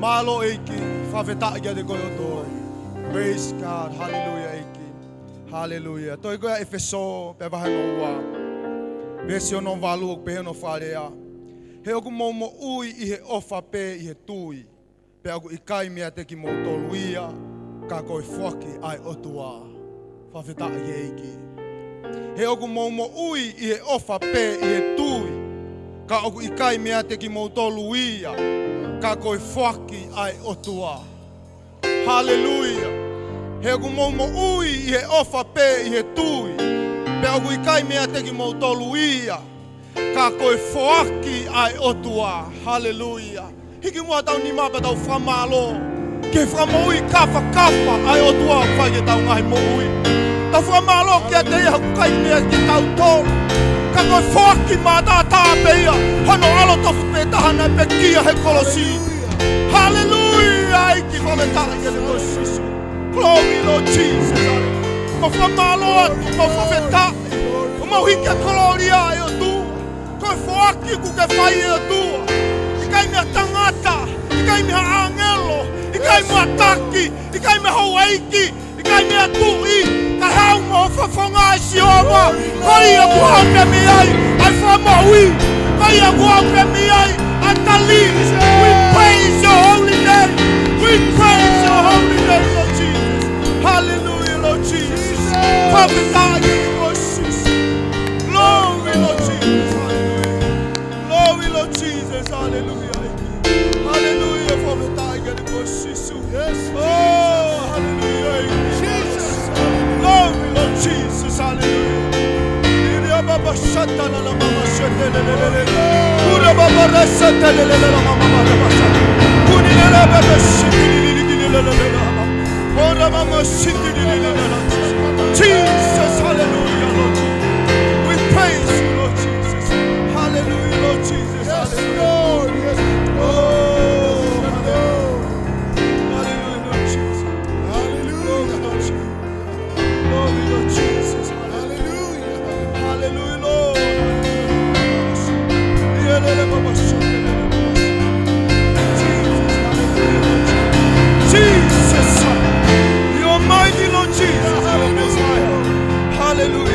Malo Eiki, fakafeta'i de koyotoi. Praise God, hallelujah Eiki. Hallelujah. Toi koe efeso pe vahano ua. Vesio non valu pe no farea. He oku mo ui I he ofa pe I he tui. Pe oku ikai mea te ki mo toluia. Ka koe fuaki ai otua. Fakafeta'i Eiki. He oku mo ui I he ofa pe I he tui. Ka oku ikai mea te ki mo toluia. Ka koe fuaki ai otua. Hallelujah. He oku mo ui I he ofa pe I he tui. Pe oku ikai mea te ki mo toluia. Ka koe fuaki ai otua. Hallelujah. Hiki mua tau ni mapa tau whamalo. Ke whamaui kafa ai otua whai tau ngahi mo ui. Tau whamalo kia te iha kukai mea ki tau tolu. Ka koe fuaki mata tāpeia. Hano alo tofu pe tahana pe kia he kolosi. Hallelujah. Eiki fakafeta'i de kosisu. Glory Lord Jesus. Mo whamalo atu, mo fakafeta'i. Mo hiki a koloria e o tua. Koe fuaki ku ke whai e o tua. Ikai mea tangata. Ikai mea angelo. Ikai mea taki. Ikai mea hou eiki. Ikai mea tui. Ka hau mo whawhonga e si oma. Koi a kuhau pe mi ai. Ai whamaui. Koi a kuhau pe mi ai. Atali. We praise your holy name. We praise your holy name, Lord Jesus. Hallelujah, Lord Jesus. Fakafeta'i Glory, Lord Jesus. Hallelujah. Glory, Lord Jesus. Hallelujah. Hallelujah. Fakafeta'i Yes. Oh, hallelujah. Jesus. Glory, Lord Jesus. Hallelujah. Baba shata la mama shata la Kura baba shata la mama baba. Kuni la baba shita la Ora mama shita la Jesus. Hallelujah, Lord Jesus. We praise you, Lord Jesus. Hallelujah, Lord Jesus. Yes, Lord. Yes, Lord. Hallelujah, Lord Jesus. Hallelujah, Lord Jesus. Glory, Lord Jesus. Hallelujah. Hallelujah, Lord. Jesus. You're mighty, Lord Jesus. Hallelujah.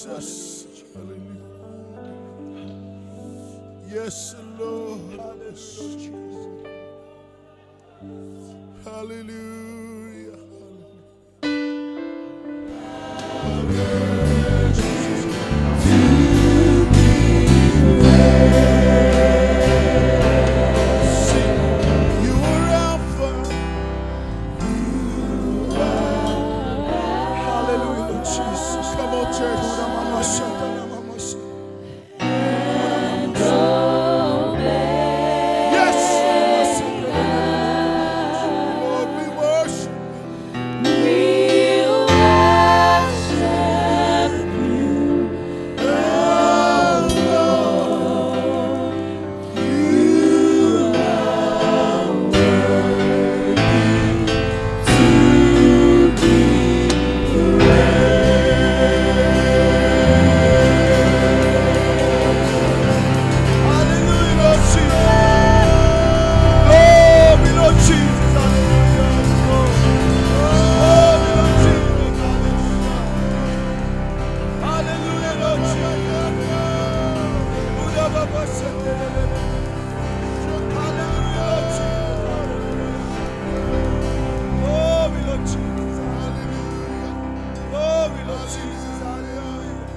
Jesus. Hallelujah. Yes, Lord. Hallelujah. Hallelujah. You are Alpha. Hallelujah, Lord Jesus. Come on, church. Yes. Lord, we worship. Hallelujah, Lord Jesus. Glory, Lord Jesus. Hallelujah. Glory, Lord Jesus. Hallelujah. Hallelujah, Lord Jesus. Hallelujah, Lord Jesus. Glory, Lord Jesus. Glory, Lord Jesus. Hallelujah.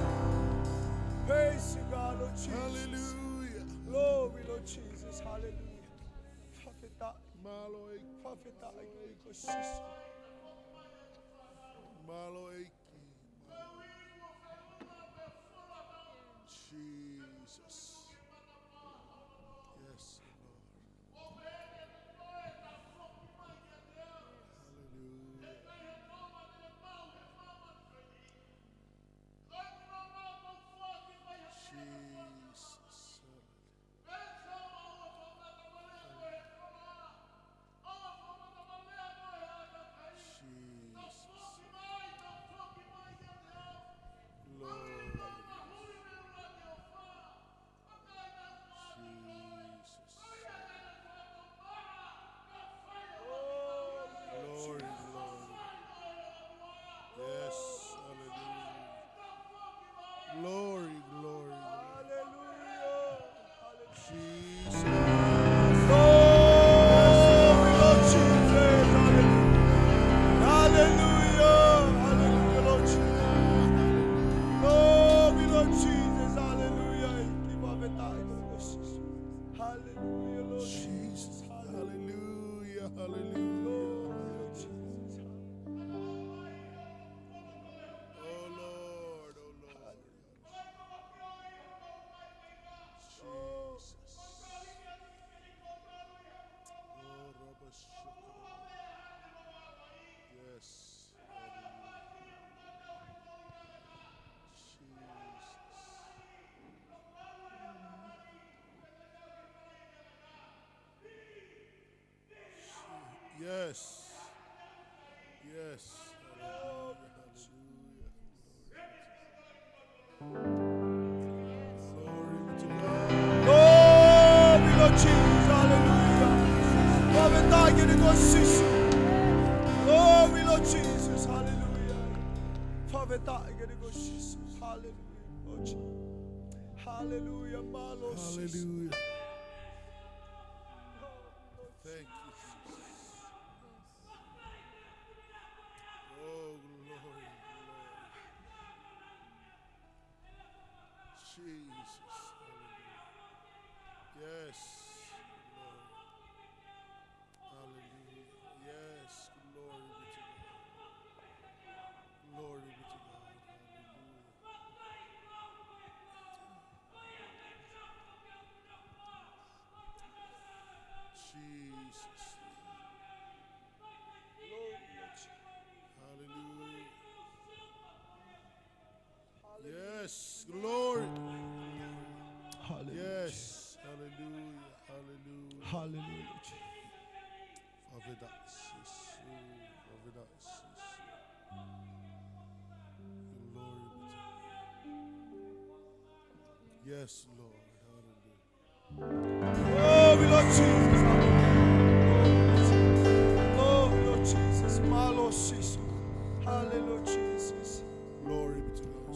Praise you, God, Lord Jesus. Hallelujah. Glory, Lord Jesus. Hallelujah. Fakafeta'i. Malo Eiki. Fakafeta'i. Ecosystem. Malo Eiki. Jesus. Yes, Lord. Hallelujah. Jesus. Glory, glory. Yes, hallelujah. Glory, glory. Hallelujah. Jesus. Glory, Lord Jesus. Hallelujah. Hallelujah, Lord Jesus. Glory, Lord Jesus. Hallelujah. Hallelujah, Lord Jesus. Hallelujah, hallelujah. Glory, Lord Jesus. Oh Lord, oh Lord. Jesus. Oh, Rabba Shukra. Yes. Jesus. Yes. Yes. Hallelujah. Hallelujah. Glory to God. Glory, Lord Jesus. Hallelujah. Fakafeta'i ecosystem. Glory, Lord Jesus. Hallelujah. Fakafeta'i ecosystem. Hallelujah, Lord Jesus. Hallelujah, my Lord Jesus. Hallelujah. Thank you, Jesus. Oh, glory, glory. Jesus. Hallelujah. Yes, Lord. Hallelujah. Yes, glory be to God. Glory be to God. Hallelujah. Jesus. Hallelujah. Yes, glory. Hallelujah. Yes, hallelujah. Hallelujah. Hallelujah. Fakafeta'i. Fakafeta'i. Glory be to God. Yes, Lord. Hallelujah. Glory, Lord Jesus. Glory, Lord Jesus. My Lord Jesus. Hallelujah, Jesus. Glory be to God.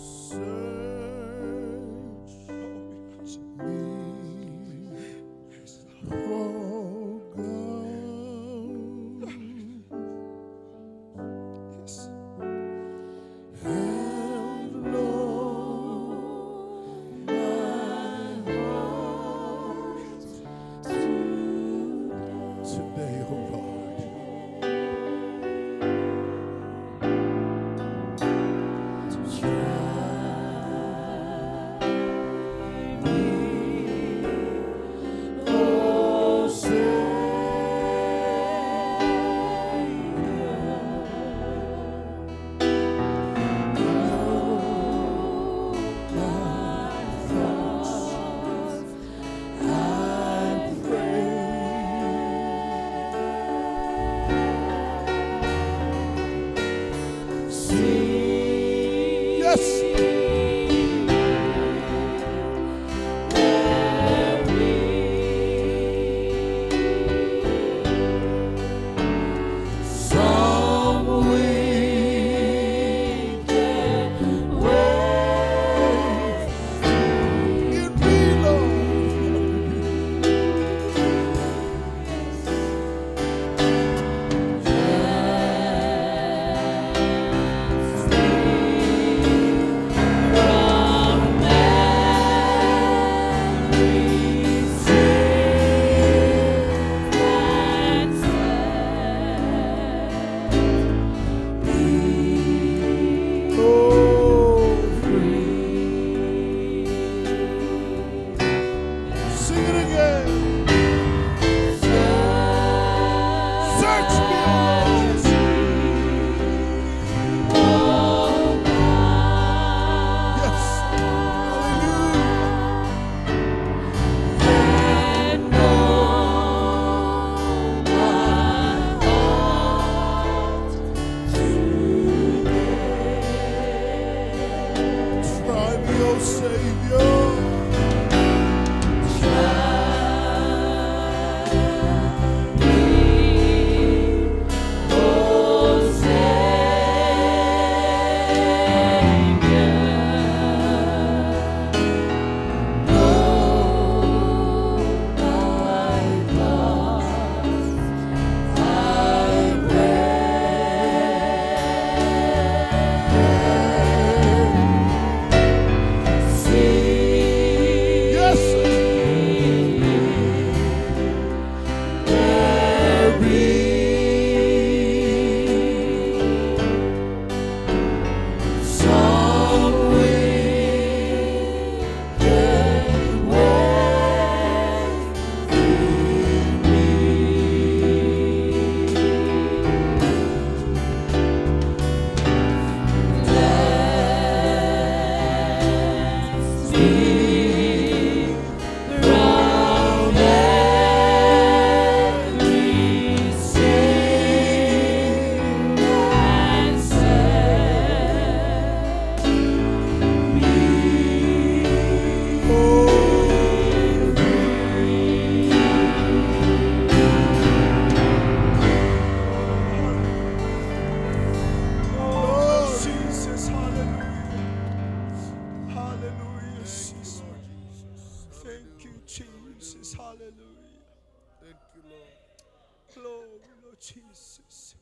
Jesus.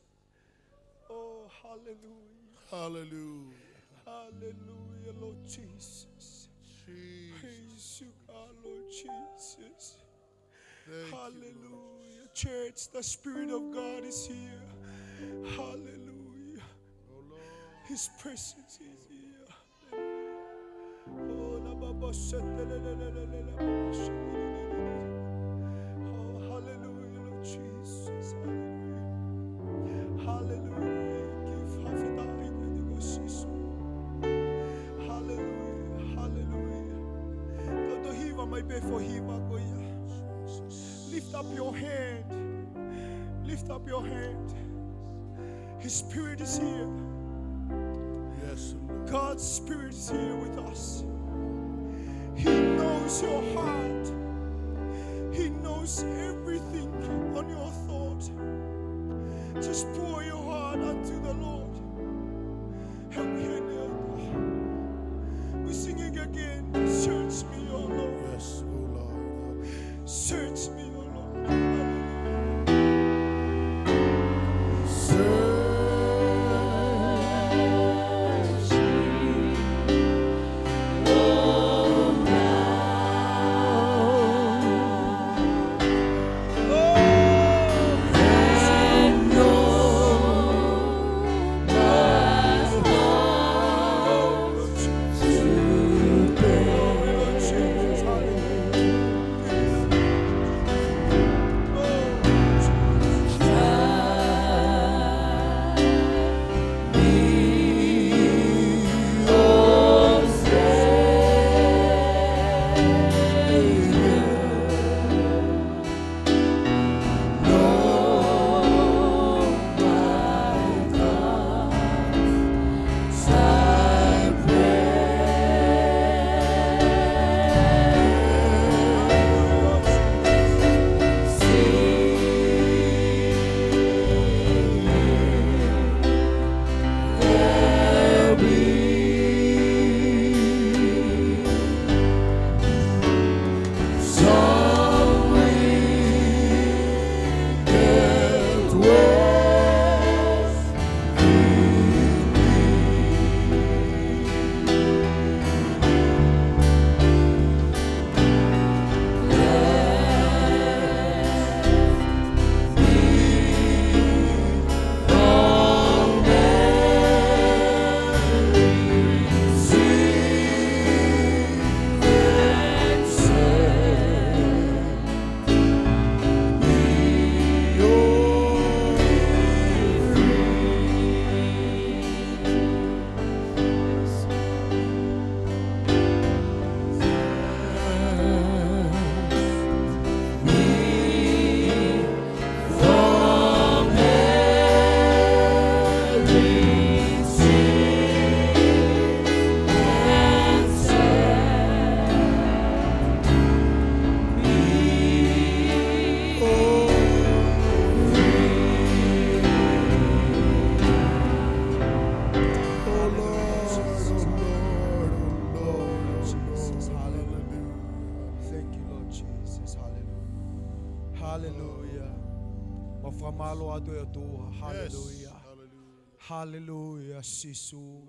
Oh, hallelujah. Hallelujah. Hallelujah, Lord Jesus. Jesus. Praise you, God, Lord Jesus. Thank you, Lord. Hallelujah. Church, the Spirit of God is here. Hallelujah. Oh Lord. His presence is here. Oh, la baba shetelelelelele, baba shetelelelele. Oh, hallelujah, Lord Jesus. Hallelujah. Hallelujah. Give fakafeta'i the gospel. Hallelujah. Hallelujah. The hiva may be for hiva. Lift up your hand. Lift up your hand. His Spirit is here. Yes, Lord. God's Spirit is here with us. He knows your heart. He knows everything on your thought. Just pour your heart unto the Lord. And we're singing again. Search me, O Lord. Yes, oh Lord. Search me, O Lord. Hallelujah. Mafamalo ato ya tua. Hallelujah. Hallelujah. Hallelujah, sisu.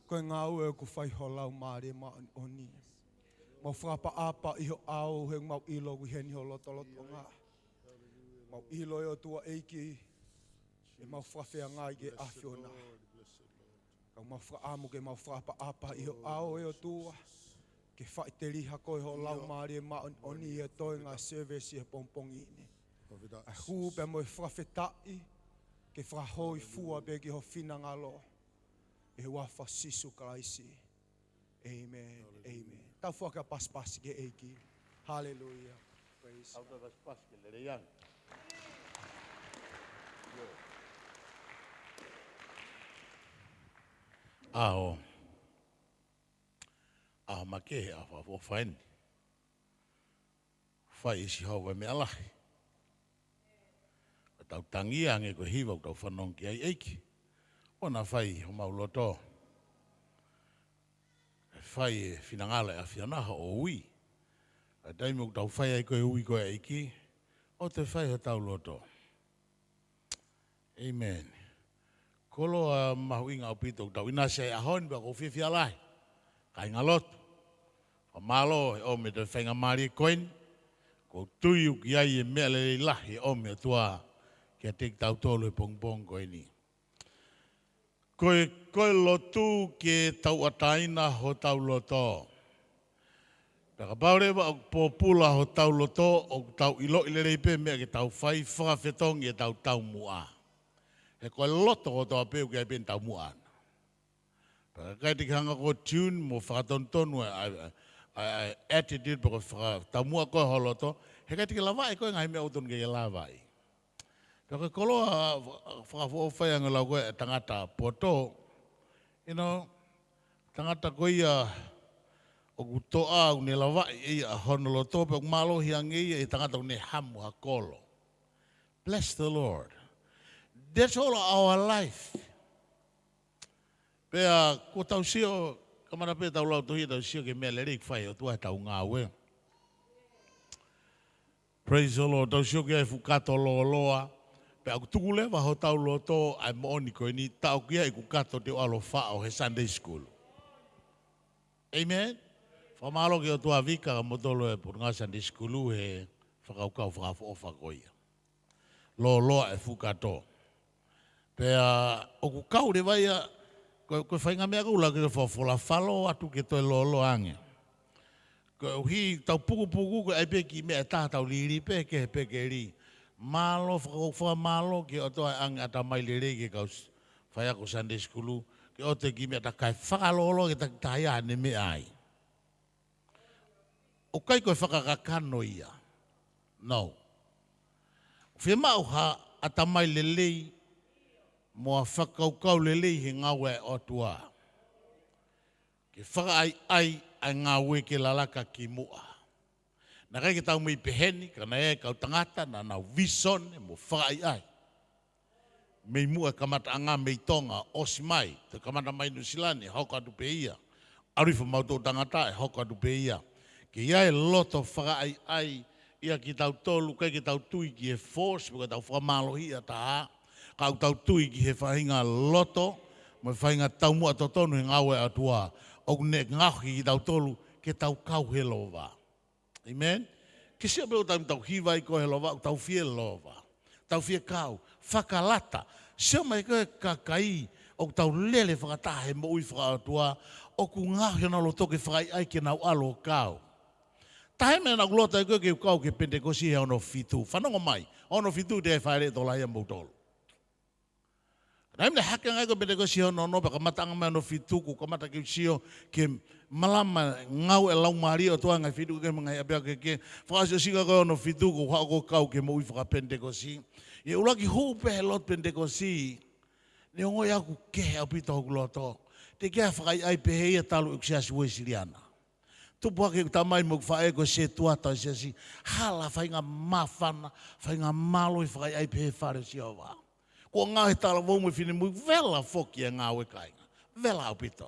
Koe ngau e ku whai holau maare ma oni. Mau whapa apa iho au he mau ilo ku heni ho loto ngā. Mau ilo e o tua Eiki. E mau whawhea ngā i ke awhiona. Kau mau whaamu ke mau whapa apa iho au e o tua. Ke whai te riha koe ho lau maare ma oni e toi ngā service e pompongi ini. A hu pe mo fakafeta'i ke whahoi fua be ki ho whina ngalo. E wafa sisu Kraisi. Amen. Amen. Tau whaka paspas ke Eiki. Hallelujah. Praise God. Aho makehe a whaini. Whai isi hau me alahi. Tau tangia nge ko hiva tau whanong ki ai Eiki. Ona whai o mauloto. Whai e whinangala a whianaha o ui. A taimu tau whai ai koe ui koe Eiki. O te whai o tau loto. Amen. Kolo mahuinga o pito tau ina se ahon ba ko fifia lai. Kai ngalot. Malo o me te whainga mari koin. Ko tuiu ki ai e mea le lahi o me tua. Kia tek tau tolu e pong koe ni. Koe lotu ke tau ataina ho tau loto. Paka paurewa o popula ho tau loto o tau ilo ilere ipe mea ke tau whai whakafetongi e tau mua. He koe loto ho tau apeu ke aipen tau mua. Paka kai te hanga ko tune mo whakatontonu attitude paka tau mua koe ho loto. He kai te ke lawai koe ngai mea uton ke lawai. Paka koloa whakafowhai anga lau koe tangata poto. You know, tangata koe ia o kutoa o ne lawai ia honoloto pe malo hiangi ia tangata o ne hamu hakolo. Bless the Lord. That's all our life. Pea ko tau sio kamana pe tau lau tohi tau sio ke mea lerik whai o tua tau ngāwe. Praise the Lord. Tau sio ke ai fukato loa. Pe aku tuku lewa ho tau loto ai mooni koe ni tau kia i kukato te o alo whao he Sunday school. Amen. Whamalo ki o tua vika ka motolo e por ngā Sunday school he whakaukau whakafoofa koia. Loa e fukato. Pea o kukau re vai a koe whainga mea kula ke whafola whalo atu ke toi lo ange. Koe hi tau puku koe ai peki mea tātau liri pe ke he peke ri. Malo, whakauwha malo, ke o toa ang ata mai le rei ke kau whai ako Sunday school, ke o te ki mea ta kai whakalolo ke ta taia ne me ai. O kai koe whakakakano ia. No. Whia mau ha ata mai le lei, moa whakaukau le lei he ngawe o tua. Ke whaka ai ngawe ke lalaka ki mua. Nā kai ke tau mei peheni, kana e kau tangata, na nau vison, e mo whakai ai. Mei mua kamata anga mei tonga, osi mai, te kamata mai nusilani, hoko atu peia. Arifa mautou tangata, e hoko atu peia. Ke iai loto whakai ai, ia ki tau tolu, kai ki tau tui ki he force, mo tau whamalohi a taha, kau tau tui ki he whahinga loto, mo whahinga tau mua totonu he ngawe atua, o ne ngaahi ki tau tolu, ke tau kau he lova. Amen. Ke sia beo tau hiva i koe lova, tau fie lova. Tau fie kau, fakalata. Sia mai koe kakai, o tau lele whakatahe mo ui whakaatua, o ku ngāhi na lo toke whakai ai ke nau alo kau. Tahe mea na kulota i koe ke kau ke pentekosi he ono fitu. Whanongo mai, ono fitu te e whaere tolai am mautolo. Nai mea hake ngai ko pentekosi he ono no, pa kamatanga mea ono fitu, ku kamata ki usio ke malama ngau e lau maari o toa ngai fitu ke mga apea ke whakasio sika koe ono fitu ko whako kau ke mo ui whakapentekosi. I ulaki huu pehe lot pentekosi, ne ongoi aku kehe au pita hoku loto. Te kea whakai ai pehe ia talu uksiasi ue siriana. Tupu ake tamai mo whae ko se tuata siasi, hala whainga mawhana, whainga malo i whakai ai pehe whare si au wā. Ko ngāhe tala wau mo whine mui vela whoki e ngāwe kainga, vela au pita.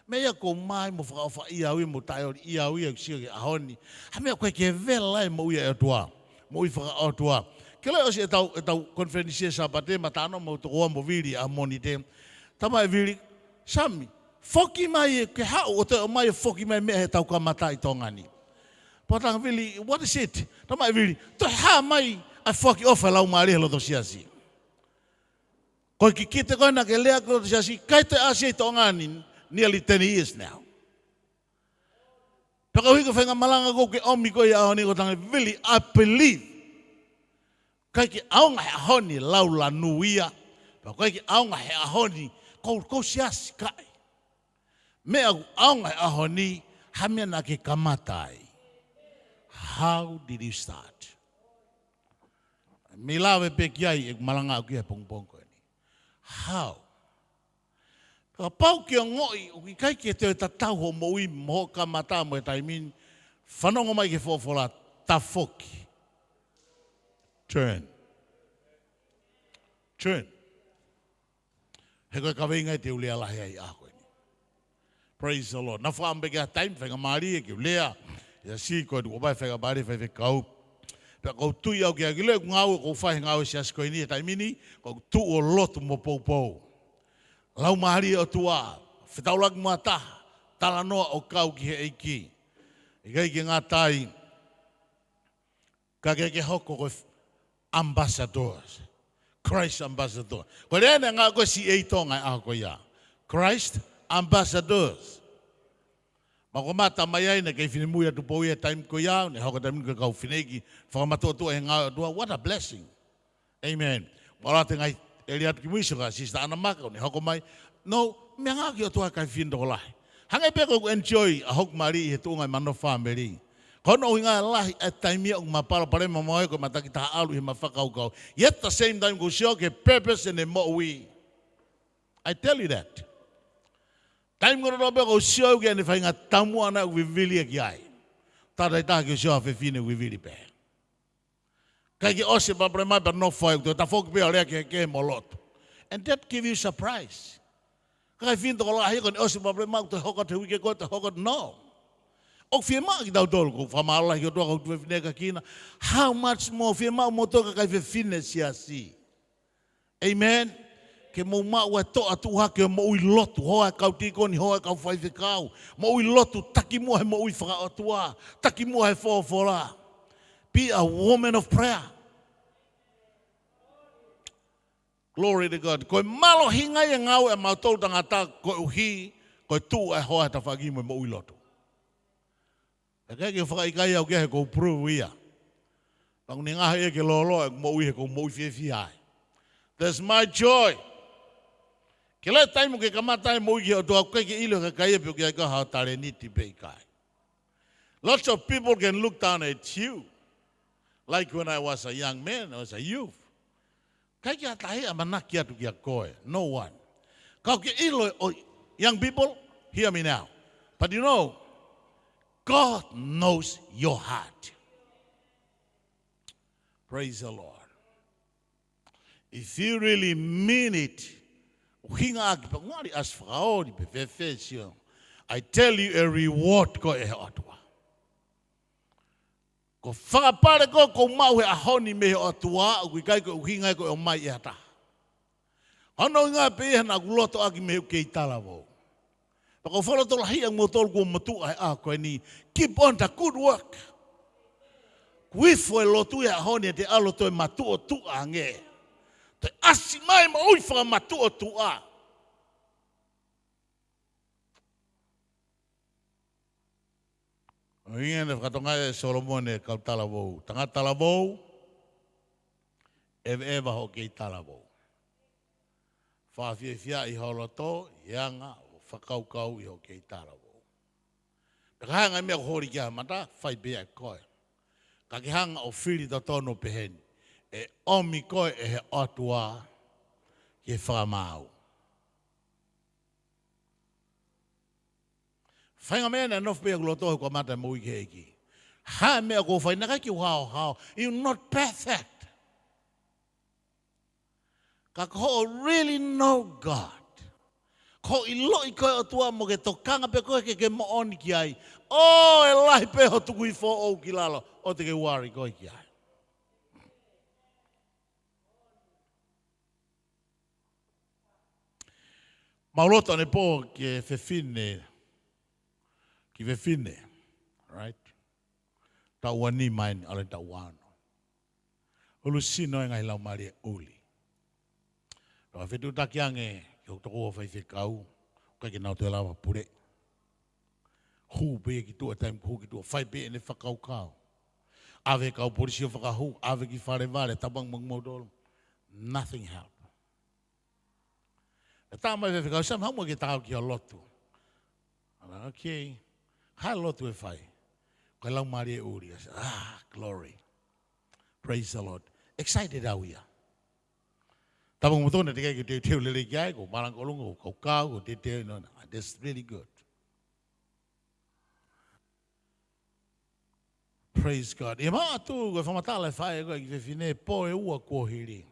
Mea ko mai mo whakawha iau i mo taiori iau i au sio ke ahoni. Ha mea koe ke vela e mo ia e tua. Mo i whaka o tua. Ke leo si e tau konferensia Sapate matano mo tokoa mo viri a monite. Tama e viri, sami, whoki mai e ke hao o te o mai e whoki mai mea he tau ka mata i Tongani. Potanga vili, what is it? Tama e viri, to ha mai a whoki ofa lau maari helo to siasi. Koe ki kite koe na ke lea klo to siasi, kai te asi i Tongani, nearly 10 years now. Paka hui ka whainga malanga ko ke omi ko i ahoni ko tangi vili, I believe. Kai ki aonga he ahoni lau la nuia. Paka kai ki aonga he ahoni ko siasi kai. Mea ku aonga he ahoni hamia na ke kamatai. How did you start? Milawe pe kiai e malanga au kia pongpong ko ni. How? Ka pau ki o ngoi, o ki kai ki te tatau ho mo i mo ka mata mo e taimin, whanongo mai ke whofola tafoki. Turn. Turn. He koe ka weingai te ulea lahi ai a koe ni. Praise the Lord. Na whaambeke a taim, whainga maari e ke ulea, ia si koe duko bai whainga maari whai kau. Pe ko tui au kia gile ngau ko fai ngau sia skoini tai mini ko tu o lotu mo poupou. Lau mahari o tua, whetaulag mua taha, talanoa o kau ki he Eiki. Ikai ki ngā tai, ka ke hoko ko ambassadors, Christ ambassador. Ko reane ngā ko si ei tonga aho ko ia. Christ ambassadors. Ma ko mata mai ai na kei whinemui atu pou ia time ko ia, ne hoko taimi ko kau whineki, whakamatua tua e ngā atua, what a blessing. Amen. Marate ngai, Eli atu ki muiso ka, sista ana maka, ne hoko mai, no, mea ngā ki o tua kai whindo ko lahi. Hangai peko ku enjoy a hok mari he tuungai mano family. Kono ui ngā lahi e taimia o mapara pare mamoe ko mataki taha alu he mawhakaukau. Yet the same time ko sio ke purpose and mo ui. I tell you that. Time ko robe ko sio ke ne whainga tamu ana u vivili ki ai. Tādai taha ki o sio a whiwhine u vivili pehe. Kai ki ose papare mai pa no whai uto, ta whoki pia rea ke mo loto. And that give you surprise. Kai whindo ko lahi ko ni ose papare mai uto hoko te wike ko te hoko no. O fie maa ki tau tolu ko whamala ki o toa kau tuwe whine ka kina. How much more fie maa mo toka kai whine si a si. Amen. Ke mo maa ua toa tuha ke mo ui lotu. Hoa kau tikoni, hoa kau whaiwe kau. Mo ui lotu, taki mua he mo ui whakaotua. Taki mua he whawhora. Be a woman of prayer. Glory to God. Koe malo hingai e ngau e mautolu tangata koe uhi, koe tu e hoa ta whakimu e mo ui lotu. E kai ke whakaikai au kehe kou prove ia. Pangu ni ngāhi e ke lolo e mo ui he kou mo ui whiawhi ai. That's my joy. Ke lai taimu ke kamatai mo ui ke o toa kai ke ilo ke kai e pio ke aika hao tare niti pei kai. Lots of people can look down at you. Like when I was a young man, I was a youth. Kai kia tahi a manaki atu kia koe. No one. Kau ke ilo, young people, hear me now. But you know, God knows your heart. Praise the Lord. If you really mean it, I tell you a reward ko e atua. Ko whakapare ko mau he ahoni me he atua, o kai ko uhinga ko o mai e hata. Ano ngā pehe na guloto aki me kei talavo. Pako fakalotolahi'i ang motol ko matu ai a koe ni. Keep on the good work. Kuifo e lotu e ahoni te aloto e matu o tu a nge. Te asi mai ma ui whaka matu o tu a. Inga ne whakatonga e Solomone kau talavou. Tanga talavou, ewa ho kei talavou. Whawhiawhia I holoto, ianga, whakaukau I ho kei talavou. Pekahanga mea hori kia mata, whai bea koe. Kakihanga o whiri to tono peheni. E omi koe e he atua ke whakamau. Whainga mea na nof mea kulotohe kua mata mo I ke Eiki. Ha mea ko whai naka ki hao. You're not perfect. Ka ko really know God. Ko I loi koe o tua mo ke tokanga pe koe ke mo oni ki ai. O e lahi pe ho tuku I fo o ki lalo. O te ke wari koe ki ai. Mauloto ne po ke whewhine. Ki whewhine. Right? Ta wani maini ale ta wano. Ulu sino e ngai lau mari e uli. Rā whetu takiange ki hok toko o whaiwhekau. Kai ke nau te lawa pure. Hu pe ki tua taim hu ki tua whai pe ne whakaukau. Awe kau polisi o whakahu. Awe ki whare vare tabang mangmaudolo. Nothing help. E tā mai whewhekau sam haumua ki tāu ki a lotu. Okay. Hai lotu e whai. Kai lau mari e uri. Glory. Praise the Lord. Excited au ia. Tabang mutone te kai ki te teo lele ki ai, ko marang kolungo, ko kau, ko te teo, no, that's really good. Praise God. E maa tu, ko whamatala e whae, ko ki whine po e ua kua hiri.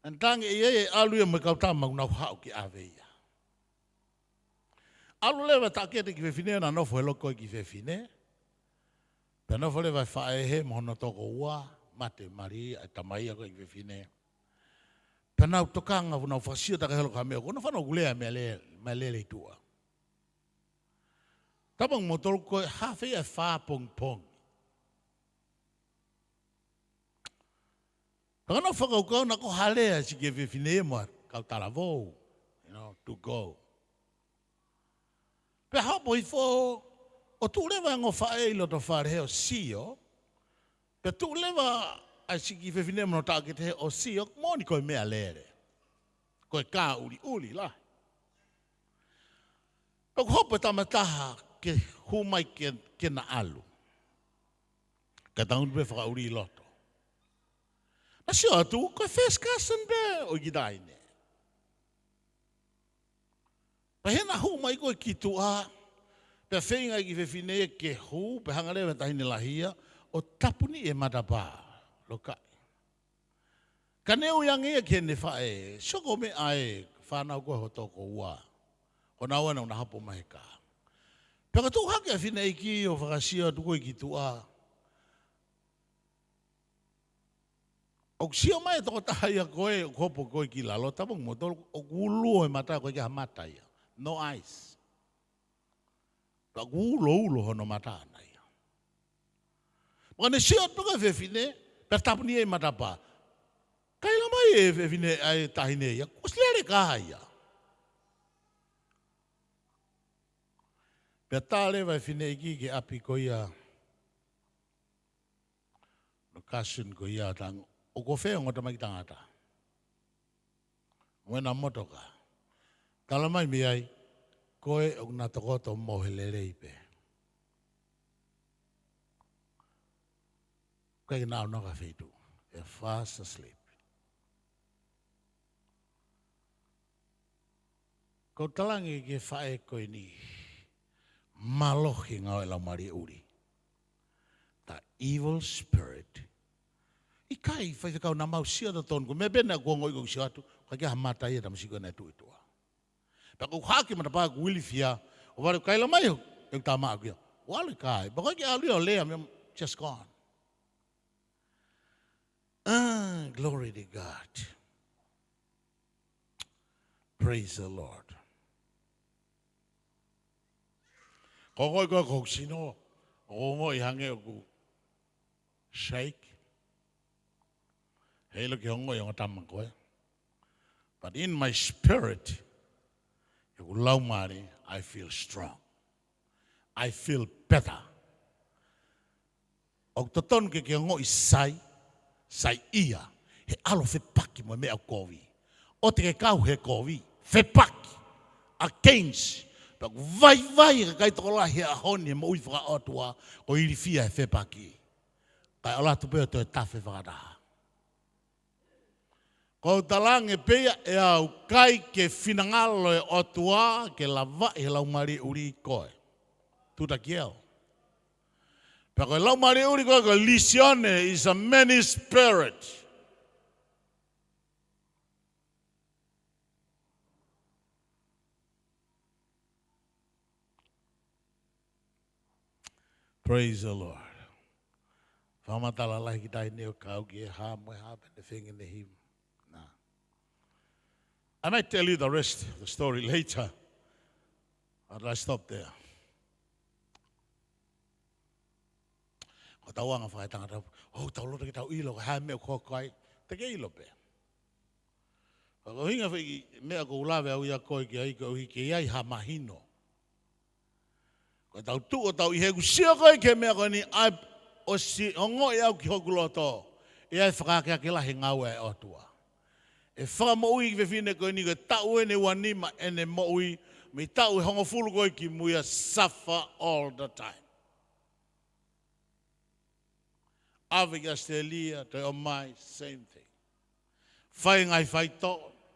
Antangi e alu e me kauta maunau hau ki awe ia. Alu lewa takia te ki whine na nofo e loko ki whine. Pena whare vai whae he mohono toko ua, mate mari, ai tamai ako i whiwhine. Pena utokanga wuna whasio taka helo ka mea, kona whanau gulea mea lele tua. Tabang motoro koe hawhi e wha pong pong. Pakana whakaukau na ko halea si ke whiwhine mua, kau talavou, to go. Pe hapo i fo, o tu lewa ngo whae ilo to whare he o sio, pe tu lewa ai si ki whiwhine mua ta ke te he o sio, moni koe mea lere. Koe kā uli la. Pako hopo tamataha ke humai ke na alu. Ka taundu pe whaka uri loto. Na sio atu, koe first cousin be o gidaine. Pa hena humai koe ki tua, pe whenga i ki whiwhine ke hu, pe hangarewa tahine lahia, o tapuni e matapa, lokai. Ka neu yang e ke ne whae, soko me ae, whanau koe ho toko ua. Ko nau ana una hapo maheka. Peka tu hake a whina Eiki o whakasia tu koe ki tua. O sio mai toko tahai a koe, o kopo koe ki lalo, tapong mo tolo, o guluo e mata koe ki hamata ia. No ice. Pa gulo hono mata ana ia. Paka ne sio tuka whiwhine, pe tapuni e matapa. Kaila mai e whiwhine ai tahine ia, kuslere kaha ia. Pea tāle vai whine Eiki ke api ko ia no cousin ko ia tang o ko whea ngota mai tangata. Mwena motoka. Tala mai mi ai koe o nga tokoto mohele reipe. Koe nao noka wheitu. E fast asleep. Ko talangi ke whae koe ni malohi ngau e lau mari uri. The evil spirit. I kai whai whakau na mau sia da tonu. Me bena kua ngoi kau sia atu. Ka kia hamata ia tam siko na tu itua. Pa kau haki mana paa kuili fia. O wale kai la mai ho. E ta maa kia. Wale kai. Pa kai kia alio lea. Just gone. Glory to God. Praise the Lord. Ko ko sino o mo I hange o ku shake helo ki hongo yo tamang ko but in my spirit you lau mari I feel strong I feel better o toton ke hongo I sai ia he alo fe paki mo me a kovi o te ke kau he kovi fe paki against Pag vai ka kai tokolahi'i a honi mo ui whaka otua o iri fia he whepaki. Kai o latu peo to e tawhi whakataha. Ko talange pea e au kai ke whinangalo e otua ke lava he laumari uri koe. Tuta kiel. Pag o laumari uri koe ko lisione is a many spirit. Praise the Lord. Whamatalalahi ki tai neo kau ki e ha moe ha the thing in the hymn. Nah. I might tell you the rest of the story later. But I stop there. Ko tau anga whakai tangata. Oh, tau lota ki tau ilo ka ha mea ko kai. Te ke ilo pe. Ko hinga whaki mea ko ulawe au ia koe ki ai ko hi ke iai ha mahino. Ko tau tu o tau I hegu sia koe ke mea koe ni ai o si ongo I au ki hoku loto. I ai whakakea ke lahi ngau e otua. E whaka mo ui ki whine koe ni koe tau ene wanima ene mo ui. Me tau e hongo fulu koe ki muia suffer all the time. Ave ki Australia, te o mai, same thing. Whai ngai whai to,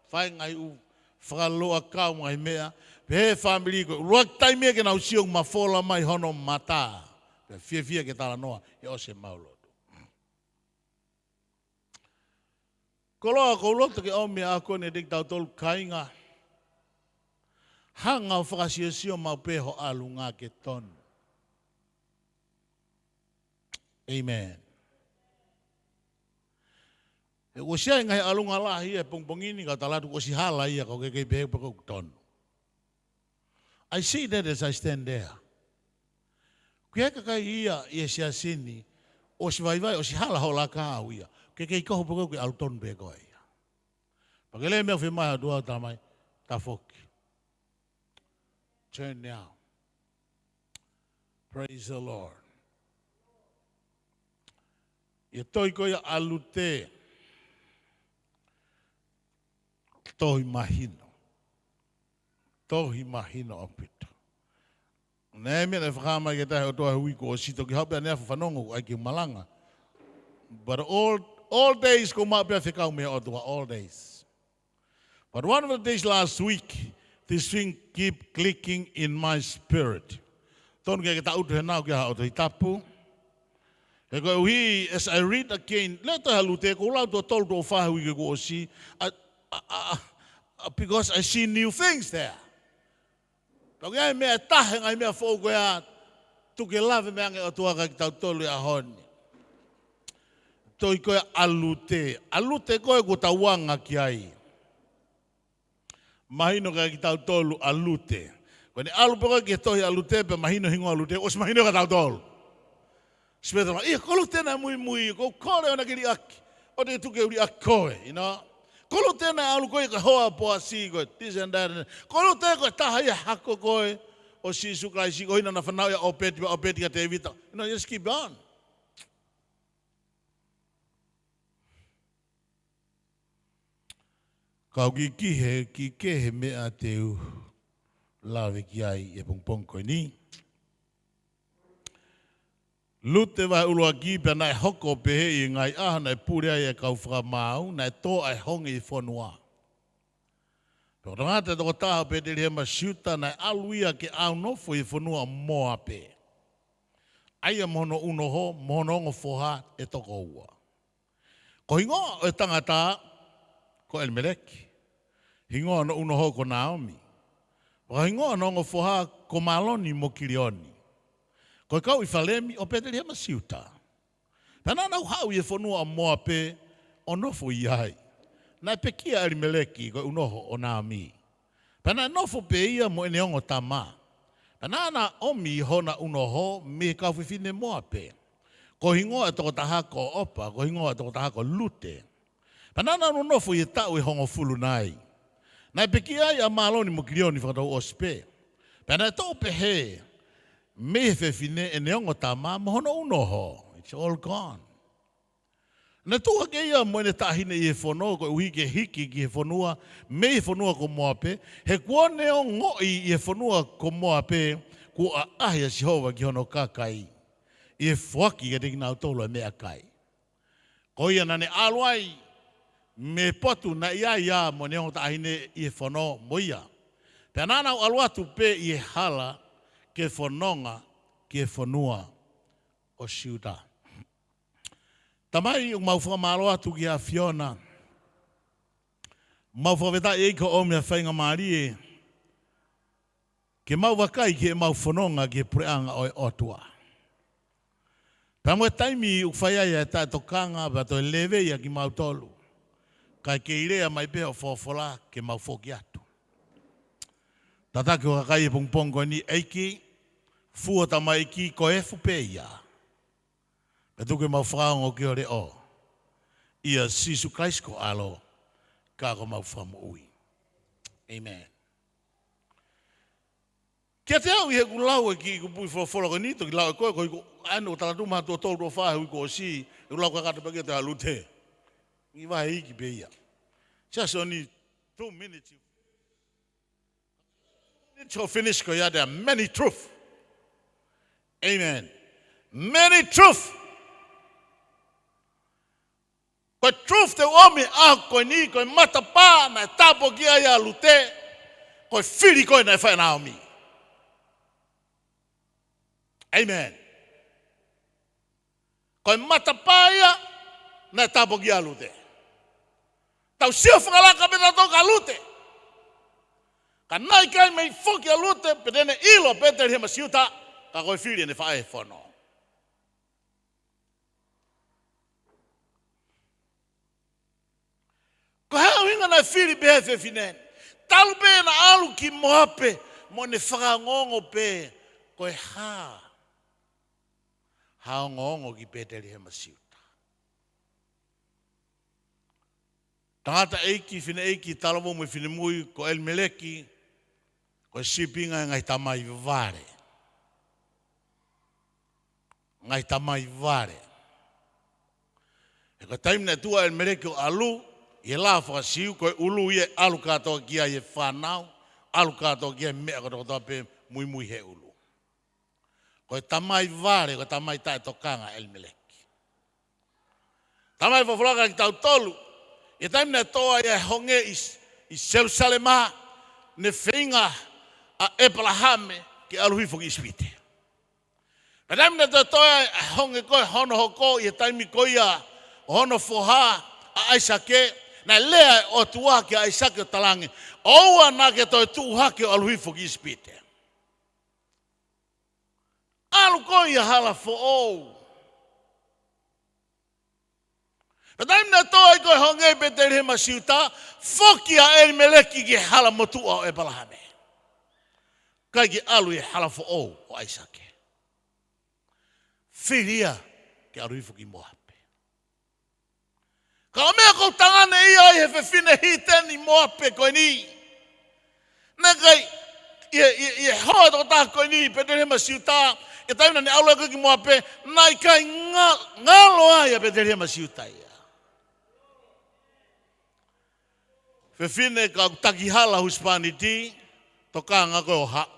whai ngai u whakaloa kau ngai mea. Pehe family ko ruak tai me ke na usiong mafola mai hono mata. Pe fia ke talanoa e o se mauloto. Koloa ko loto ke o me ako ne dik tau tolu kainga. Hanga o whakasiosio mau peho alunga ke tonu. Amen. E o sia ngai alunga lahi e pongpongini ka talatu o si hala ia ka ke pehe poko ton. I see that as I stand there. Kia ka kai ia sia sini o si vai o si hala ho la ka ia. Ke koho poko ke alton pe ko ia. Pakele me fe mai dua tamai ta foki. Turn now. Praise the Lord. Ia toi ko ia alute. Tohi mahino. Tohi mahino o pito. Nei mea whakama i tahi o toa hui ko o sito ki hapea nea whanongo ai ki malanga. But all days ko mapea whikau mea o toa, all days. But one of the days last week, this thing keep clicking in my spirit. Tonu kia ta utu he nao kia ha o tohi tapu. E koe uhi, as I read again, leo tohi halute, ko lau toa tolu toa whahui ki ko o si, because I see new things there. Tau ngai mea tahe ngai mea whauko ea tuke lawe mea ngai o tuaka ki tau tolu a honi. Toi koe alute. Alute koe ko tau wanga ki ai. Mahino ka ki tau tolu alute. Koe ni alu poko ki tohi alute pe mahino hingo alute. Os mahino ka tau tolu. Speta ma, ia kolo tena mui, ko kore ona ki ri aki. O te tuke uri aki koe, you know. Kolo tena alu koe ka hoa poa si koe, this and that. Kolo tena koe taha ia hako koe, o si suklai si koe hina na whanau ia opeti ka te vita. You know, just keep on. Kau ki kihe, ki kehe mea teu lawe ki ai e pongpong koe ni. Lute vai ulua ki pe nai hoko pehe i ngai aha nai purea i e kau whakamau, nai tō ai hongi i whanua. Peo rangata toko taha pe te rehema siuta nai aluia ke au nofo i whanua moa pe. Aia mohono unoho, mohono ongo whoha e toko ua. Ko hingoa o e tangata, ko Elimeleki. Hingoa no unoho ko Naomi. Ko hingoa no ongo whoha ko Maloni mo Kilioni. Ko kau i whalemi o peteri hema siuta. Pena nau hau i e whanua moa pe o nofo i ai. Nai pe kia Elimeleki ko unoho o Naomi. Pena nofo pe ia mo ene ongo tama. Pena na omi hona unoho me kau whiwhine moa pe. Ko hingoa e toko taha ko opa, ko hingoa e toko taha ko lute. Pena na nofo i e tau i hongo fulu nai. Nai pe kia i a Maloni mo Kilioni whakatau ospe. Pena e tau pehe. Me fefine e neongo tama mohono unoho. It's all gone. Na tua ke ia mo ne tahine i e whono, ko uhi ke hiki ki e whonua, me e whonua ko moape, he kua neo ngoi i e whonua ko moape, ko a ahia Jehova ki hono kakai, i e whaki ke teki nau tolo e mea kai. Ko ia nane aluai, me potu na ia mo neongo tahine i e whono moia. Pea nanau aluatu pe i e hala, ke whanonga, ke whanua o siuta. Tamai o mau whakamaro atu ki a Fiona. Mau whakafeta'i Eiki o mea whainga marie. Ke mau wakai ke mau whanonga ke pureanga o e otua. Pamwe taimi u whaiai e tae tokanga pa to lewe ia ki mau tolu. Kai ke irea mai peo whawhala ke mau whoki atu. Tatake o kakai e pongpongo ni Eiki. Fua tamai ki ko e fupeia. E tuke mau whaongo ki ore o. Ia Sisu Christ ko alo. Ka ko mau whamu ui. Amen. Kia te au i he kulau e ki kupui whawhala ko nito ki lau e koe ko anu talatu maha tua tolu tua whahe ui ko o si. E kulau ka kata pake te halute. I wahe iki peia. Just only 2 minutes. To finish ko ya there are many truth. Amen. Many truth. Ko truth te omi a ko ni ko mata pa na tapo kia ya lute. Ko fili ko na fa na omi. Amen. Ko mata pa ya na tapo kia lute. Tau sia fala ka peta to ka lute. Kanai kai mai foki a lute pedene ilo peter hema siuta. Ka koe whiri ne whae whono. Taunga na whiri pehe whewhinen. Talu pe na alu ki moape. Mo ne whakangongo pe. Koe ha. Hao ngongo ki peteri he masiuta. Tangata Eiki, whine Eiki, talamo me whine mui, ko el meleki, ko sipinga ngai tamai vare. Ngai tamai vare. E ka taimne tua el meleki o alu, i la whakasiu, ko ulu i e alu katoa kia i e whanau, alu katoa kia mea katoa pe mui mui he ulu. Ko tamai vare, ko tamai tae tokanga el meleki. Tamai whawhraka ki tau tolu, e taimne toa i e honge i Jerusalema, ne whinga a Ebrahame ki aluhifo ki ispite. E taimne toa i honge koe hono hoko, i e taimi koia hono foha a Aisake, na lea o tua ki a Aisake o talangi, oua na ke toi tuhake o aluhifo ki ispite. Alu koia hala fo ou. Pataim na toa i koe honge peteri he masiuta, foki a eri meleki ki hala motua o Ebrahame. Kai ki alu i hala fo ou o Aisake. Whiria ki aruifo ki moape. Ka o mea kou tangane ia i he whewhine hiteni moape koe ni. Nā kai i hoa toko tā koe ni peteri he masiuta, e taimina ne alu e koe ki moape, nai kai ngalo ai a peteri he masiuta ia. Whewhine ka takihala huspaniti, tokanga koe o hau.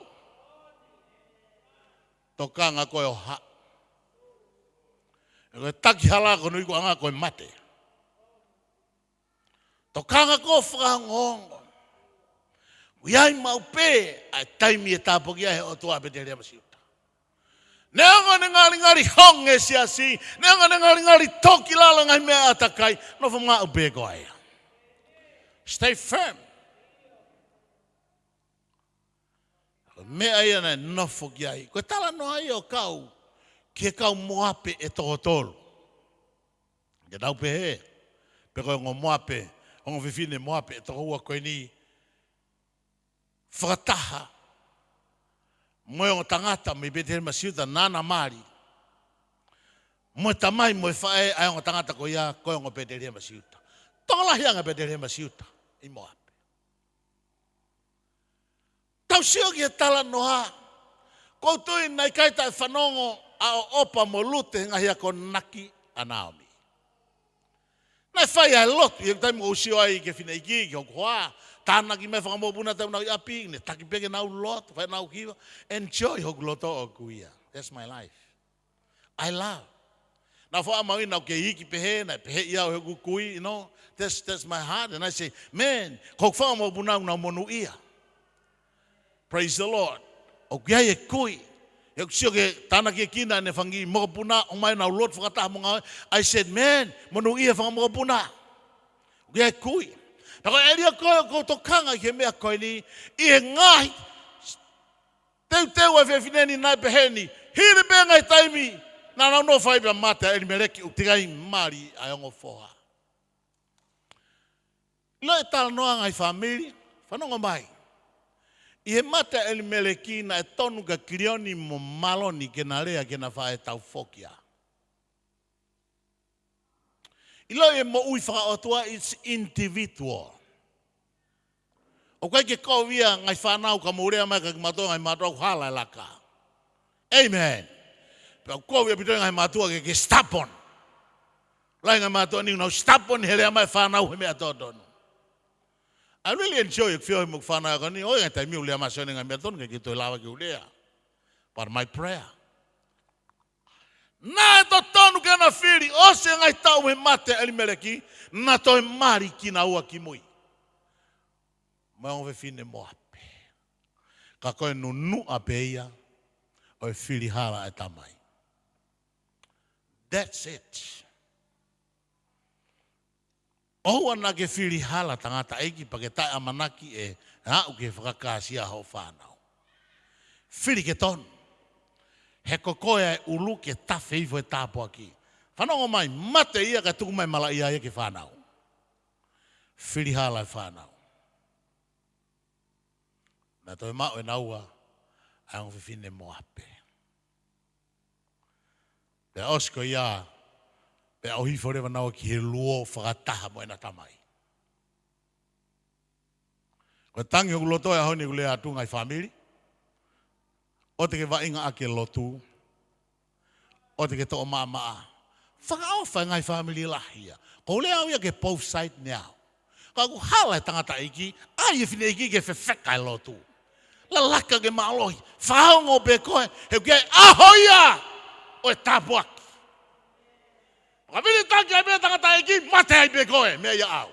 Tokanga koe o hau. E koe takihala ko nui ko anga koe mate. Tokanga koe whakangongo. Iai mau pe, ai taimi e tāpoki ai o tua peteri masiuta. Neanga ne ngari honge siasi, neanga ne ngari toki lala ngai mea atakai, no wha mau pe koe aia. Stay firm. Mea ia na nofo ki ai. Koe tala no ai o kau, ki e kau moape e tokotolo. Ke tau pehe, pe koe ngo moape, ongo whiwhine moape e tokoua koe ni, whakataha, moe o tangata me peteri masiuta nana mari. Moe tamai moe whae ai o tangata ko ia koe o peteri masiuta. Tongalahi anga peteri masiuta i moape. Tau sio ki e tala noha. Koutui nai kaita e whanongo a o opa mo lute ngahi a ko naki a Naomi. Nai whai ai lotu, i e taimo o sio ai ke whina iki, ki hoko hoa. Tāna ki me whakamopuna tau nau i api, ne taki peke nau lotu, whai nau hiva. Enjoy hoku loto o kuia. That's my life. I love. Nā wha amau nau ke hiki pehe, nai pehe ia o hoku kui, you know. That's my heart. And I say, man, kok whakamopuna nau monu ia. Praise the Lord. O kia e kui. E kusio ke tāna ki kina ne whangi mokapuna, o mai nau lotu whakataha monga. I said, man, monu ia whakamopuna. O kia e kui. Tako elia koe ko tokanga ke mea koe ni, i e ngāhi, teu e whewhineni nai peheni, hiri pe ngai taimi, nā nau no whaipea mata eri mereki u tigai mari ai ongo whoha. Lo e tala noa ngai whamiri, whanonga mai. I he mata eri mereki na e tonu ka kirioni mo maloni ke na rea ke na whae tau whokia. Ilo e mo ui whakaotua, it's individual. O kai ke kōwia ngai whanau ka maurea mai ka matoa ngai matoa hala e laka. Amen. Pea kōwia pitoa ngai matua ke stapon. Lai ngai matua ni unau stapon hele mai whanau he mea tōtonu. I really enjoy it whio he muk whanau ka ni. Oi ngai taimi ulea masone ngai mea tonu ke ki toi lawa ki ulea. But my prayer. Nā e to tonu ke na whiri, o se ngai tau he mate eli mereki, nā toi mari ki na ua ki mui. Mai o whine moape. Ka koe nunu a peia, o e whiri hala e tamai. That's it. Oua na ke whiri hala tangata Eiki pa ke tai amanaki e hau ke whakakasia hau whanau. Whiri ke tonu. He kokoea e ulu ke tawhi ifo e tāpua ki. Whanongo mai, mate ia ka tuku mai mala ia e ke whanau. whirihala e whanau. Nā toi mau e naua, ai ngā whiwhine mo ape. Pe osko ia, pe au hifo rewa naua ki he luo whakataha mo ena tamai. Ko tangi o loto e honi kulea atu ngai whamiri, o te ke wainga ake lotu, o te ke toa maa. Whakaawha ngai whamiri lahia. Ko lea au ia ke both side neau. Ka ku hala e tangata Eiki, ai e whine Eiki ke whewhekai lotu. La laka ke maalohi, whaongo pe koe, he ke ahoia o e tapuaki. Ka vini tangi ai mea tangata Eiki, mate ai pe koe, mea ia au.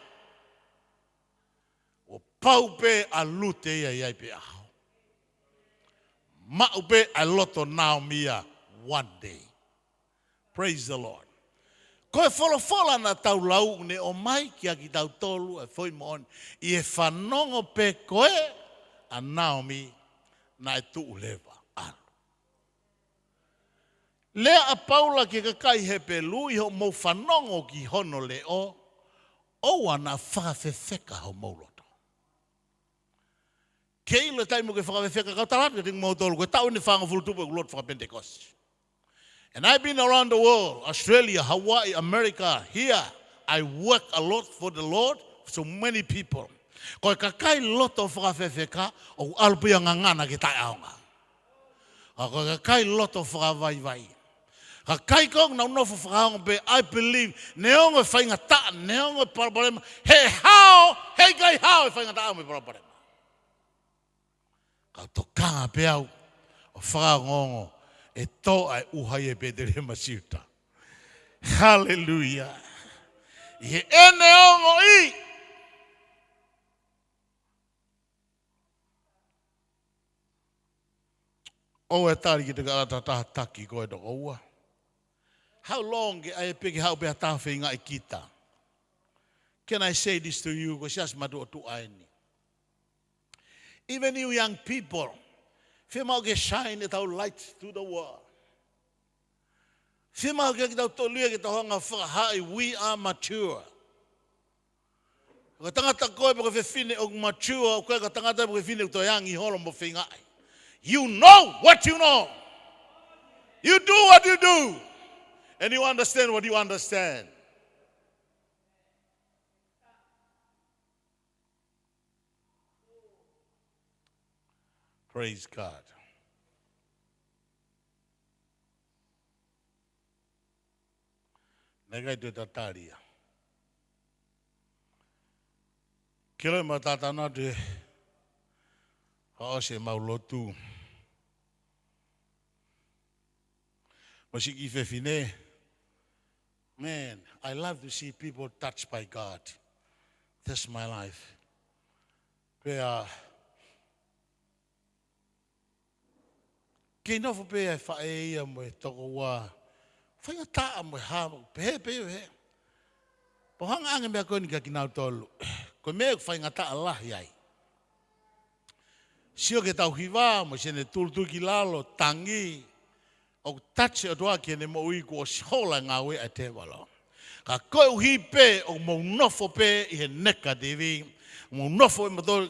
O pau pe a lute ia iai pe aho. Mau pe a loto nao mia one day. Praise the Lord. Koe wholofola na tau lau ne o mai kia ki tau tolu e whoi moon i e whanongo pe koe a Naomi na e tuu lewa alu. Lea a Paula ki kakai he pe lui ho mo whanongo ki hono leo o ana whakawhewheka ho mauloto. Kei le taimu ke whakawhewheka kau talatu ke tingu mau tolu koe tau ni whangawhulutupu e kulot whakapentekosti. And I've been around the world, Australia, Hawaii, America, here. I work a lot for the Lord, so many people. Koe kakai loto whakawhewheka o alpia ngangana ki tai aonga. Koe kakai loto whakawaiwai. Kakai kong na unofo whakaonga pe, I believe, neongo whainga taa, neongo paraparema, he hao, he kai hao e whainga taa me paraparema. Kau tokanga pe au, o whakaongo, e to ai uhai e pedere masiuta. Hallelujah. I ene ongo I. O e tari ki te karata taha taki koe toko ua. How long ai e peke hau pea taha whenga I kita? Can I say this to you? Ko sias matu o tu aini. Even you young people, Fimau ke shine it our light to the world. Fimau ke tau tolia ke tau hanga whakahai, we are mature. Ka tangata koe po ke whine o mature, koe ka tangata po ke whine o to yangi holo mo whingai. You know what you know. You do what you do. And you understand what you understand. Praise God. Negai te tataria. Kilo ma tatana te haose maulotu. Masiki fefine. Man, I love to see people touched by God. That's my life. Kei nofo pe e whae ia mo e toko wā. Whainga taa mo e hama. Pehe. Po hanga ange mea koe ni ka kinau tolu. Koe mea whainga taa lahi ai. Sio ke tau hiva mo sene tulu ki lalo, tangi. O tache o toa ki ne mo ui ko o sihola ngā we a te walo. Ka koe uhi pe o mo nofo pe I he neka devi. Mo nofo e mato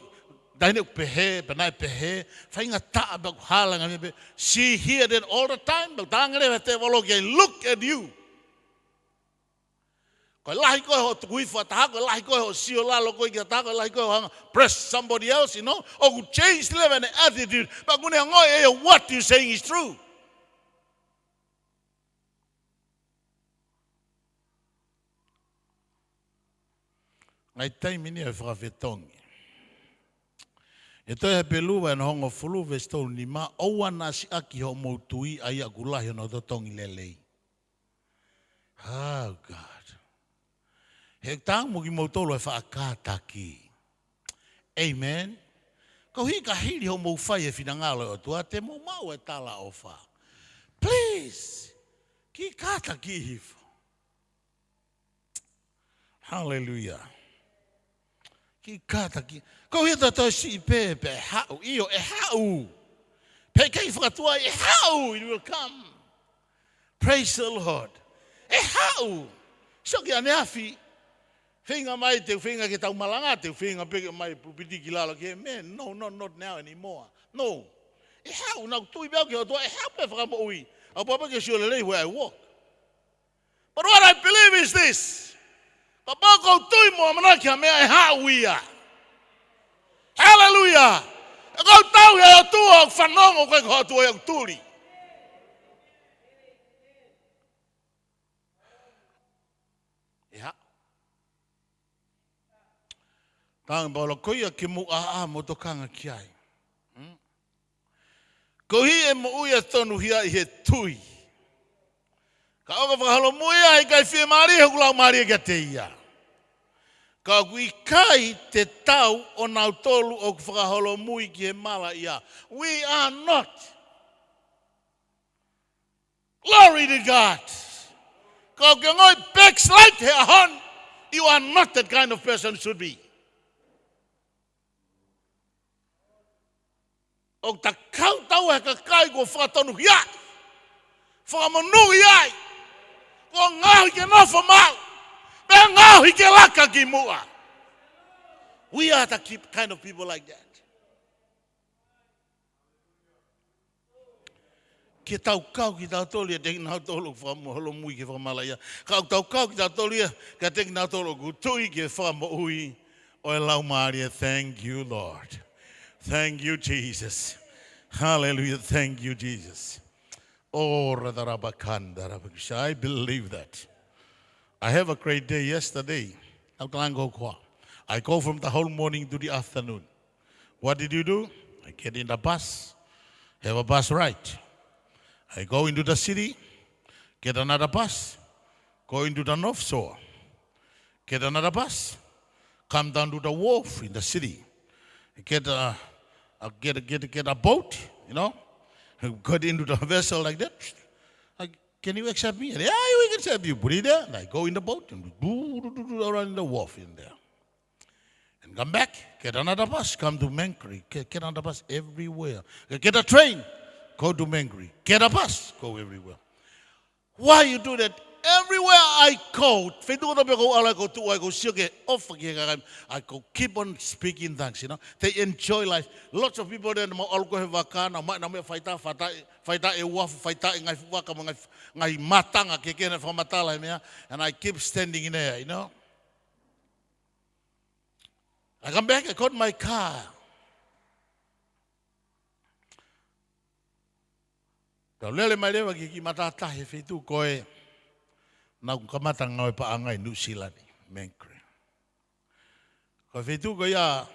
daine pehe, penai pehe, whainga taa bak halanga me. See here then all the time, bak tangere te walo ki look at you. Koe lahi koe ho tukuifa taha, koe lahi koe ho sio lalo koe ki taha, koe lahi koe ho hanga press somebody else, you know. O ku change level and attitude, but kune ngoi e what you saying is true. Ngai taimini e whakawhetongi. E toi he pelua e na hongo fulu vestou ni ma oua nasi aki ho moutui ai a kulahi no totongi lelei. Oh God. He tang mo ki moutolo e whaakātaki. Amen. Ko hi ka hiri ho mou whai e whinangalo o tua te mo mau e tala o wha. Please. Ki kātaki hifa. Hallelujah. Ki kātaki. Ko hita tau si pe hau. Iyo e hau. Pe kei whakatua e hau. It will come. Praise the Lord. E hau. So ki ane afi. Whinga mai te whinga ki tau malanga, te whinga peke mai pupiti ki lalo ki man, no, not now anymore. No. E hau, nau tui beo ki hotua, e hau pe whakamo ui. Au papa ke siole lei where I walk. But what I believe is this. Ka bako tui mo manaki a mea e hau ia. Hallelujah. E kau tau e o tua o whanongo koe ko hotua e o turi. E hau. Tāng bolo koia ki mu a motokanga ki ai. Ko hi e mo uia tonu hia I he tui. Ka oka whakahalo muia I kai whia maari he kulau maari e te ia. Ka kui kai te tau o nau tolu o whakahalo mui ki he mala ia. We are not. Glory to God. Ka ke ngoi backslide he ahon. You are not that kind of person should be. O ta kau tau he ka kai ko whakatonu hia. Whakamanui ai. Ko ngāhi ke nofa mau. Pe ngāhi ke laka ki mua. We are the kind of people like that. Ke tau kau ki tau tolu, te nau tolu whakamoholo mui ke whakamalaya. Kau tau kau ki tau tolu, ka te nau tolu kutui ke whakamohui. O e lau Maria, thank you, Lord. Thank you, Jesus. Hallelujah. Thank you, Jesus. Oh, I believe that. I have a great day yesterday. I go from the whole morning to the afternoon. What did you do? I get in the bus, have a bus ride. I go into the city, get another bus, go into the North Shore, get another bus, come down to the wharf in the city, get a boat, you know, got into the vessel like that. Can you accept me? Yeah, we can accept you. Put it there. And I go in the boat and do around the wharf in there. And come back, get another bus, come to Mangere, get another bus everywhere. Get a train, go to Mangere. Get a bus, go everywhere. Why you do that? Everywhere I go, I go keep on speaking thanks, you know. They enjoy life. Lots of people there, all go have vakana, and I keep standing in there, you know. I come back, I got my car. Na kamata ngau pa angai New Zealand Mangere. Ko fitu ko ya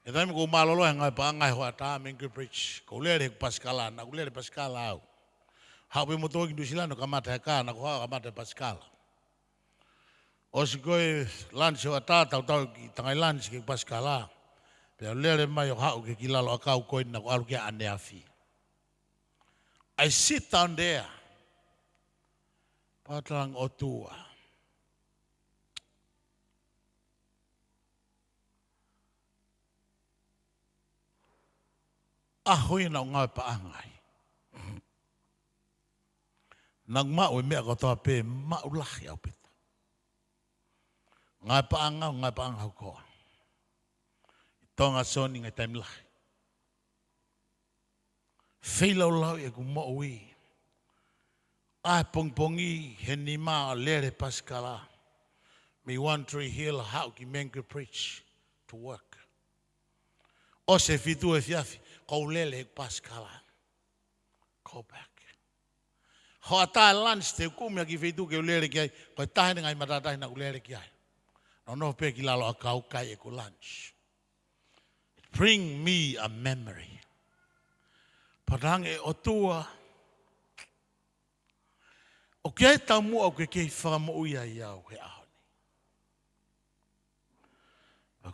e dai ko malolo ngai pa angai ho ata Mangere Bridge. Ko le Pascala na ko le Pascala au. Ha be mo to New Zealand kamata ka na ko kamata Pascala. Os ko lunch ho ata tau ki tangai lunch ki Pascala. Pe le mai ha o ki lalo akau ko na ko alu ki ane afi. I sit down there. Patlang o tua. Ahoy na ngai pa angai. Nang mau me ko to pe maulahi au pita. Ngai pa angau ko. Tonga soni ngai time lahi. Filo lau e ku mo ui. Ai pongpongi he ni ma lere Pascala. Me one tree hill how ki Mangere Bridge to work. O se fitu e fiafi ko lele Pascala. Go back. Ho ata lunch te kumia ki fitu ke lele ki ai ko tahe ngai matata na lele ki ai. No pe ki lalo akau kai e ko lunch. Bring me a memory. Padang e o tua. O kia tau mua o ke whakamo uia i au he ahoni.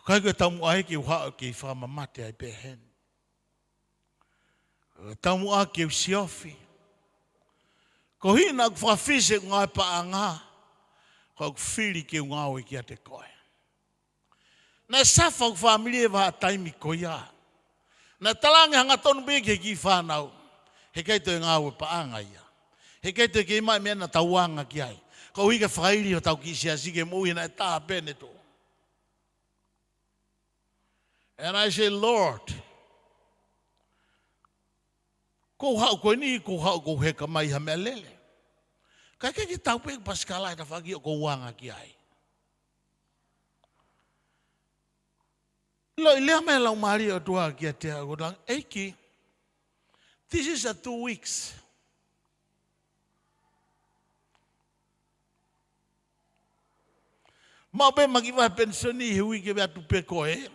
Kai koe tau mua ki uha o ke whakamamate ai pehe. Tau mua ki usiofi. Ko hina ku whakawhise ngai pa anga. Ko ku whiri ki ngau i kia te koe. Na safa ku whamiri e waha taimi ko ia. Na talangi hanga tonu beke ki whanau. He kei toi ngau e pa anga ia. He kei te ke mai mea na tauanga ki ai. Ko hui ka whairi o tau ki sia sige mui na e tā pene tō. And I say, Lord, ko hau koe ni, ko hau ko he ka mai ha mea lele. Kai kai ki tau pēk paskalai ta whaki o ko wanga ki ai. Lo ilea mea lau maari o tua ki a te au ko Eiki, this is a 2 weeks. Mau pe magiwa pensioni he hui ke bea tupe koe.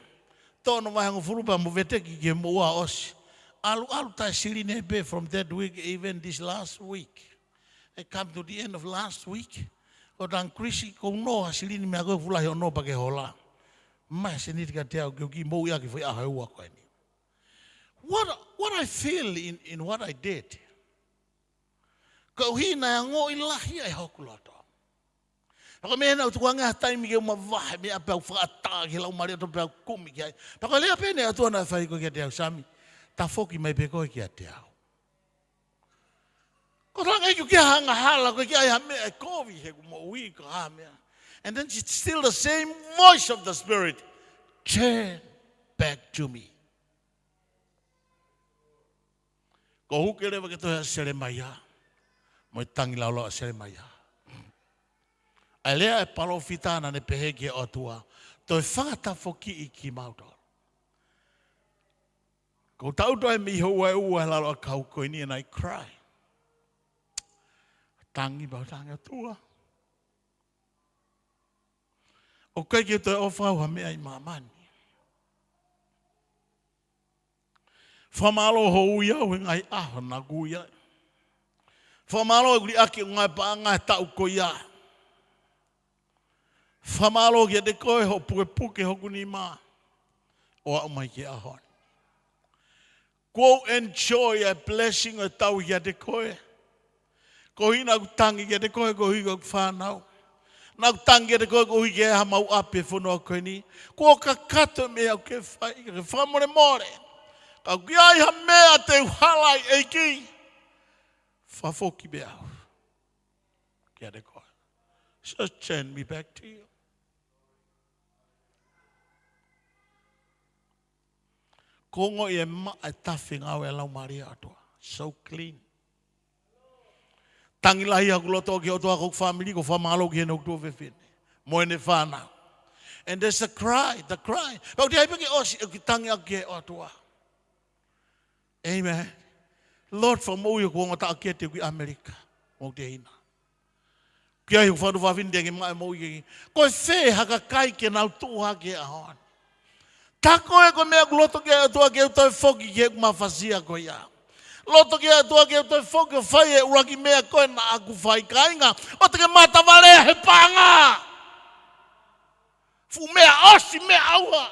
Tono vai hango furupa mo veteki ke moa osi. Alu ta siline pe from that week, even this last week. I come to the end of last week. O dan krisi ko no siline me ago fulahi o no pa ke hola. Mai se ni ka te au ki mo ia ki foi a ua koe ni. What I feel in what I did. Ko hina ngo ilahi ai hokoloto. Paka mena o tuanga taimi ke uma vahe me a pau whaata ke lau mare o pau kumi ki ai. Paka lea pene a tuana whai ko ki te au sami. Ta foki mai pe koe ki te au. Ko ranga iku ki hanga hala ko ki ai ha mea e kovi he ku mo ui ko ha mea. And then it's still the same voice of the Spirit. Turn back to me. Ko huke rewa ke tohe a sere mai a. Moi tangi laulo a sere mai a. Ai lea e palo fitana ne pehe ki o tua. Toi whangata foki i ki mautor. Ko tauto e mi hoa e ua lalo a kau koe ni and I cry. Tangi bau tangi tua. O kai ki toi o whau ha mea i mamani. Whamalo ho ui au e ngai aho na kuia. Whamalo e kuri aki ngai pa ngai tau koia. Whamalo ki te koe ho puke hoku ni maa. O au mai ki ahon. Go enjoy a blessing o tau ki te koe. Ko hina ku tangi ki te koe ko hui ko whanau. Nau tangi te koe ko hui ki e ha mau ape whanau koe ni. Ko ka kato me au ke whai. Ke whamore more. Ka ki ai ha mea te uhalai Eiki. Whafoki me au. Ki te koe. So turn me back to you. Kongo i e maa e tawhi ngau e lau maria atua. So clean. Tangilahi aku loto ki otoa kuk family ko whamalo ki henok tuo whewhine. Moene whana. And there's a cry, the cry. Pau te haipaki osi e ki tangi aki e otoa. Amen. Lord for mo yo ko ngata aki te ki Amerika. Mo te hina. Kia hi whanu whawhine te ki mai mo i. Ko e whe haka kai ke nau tuha ki a hon. Tako e ko mea loto ke atua ke utoi foki ke kumawhasia ko ia. Loto ke atua ke utoi foki o whai e uraki mea koe na aku whai kainga. O te ke mata warea he panga. Fu mea osi mea aua.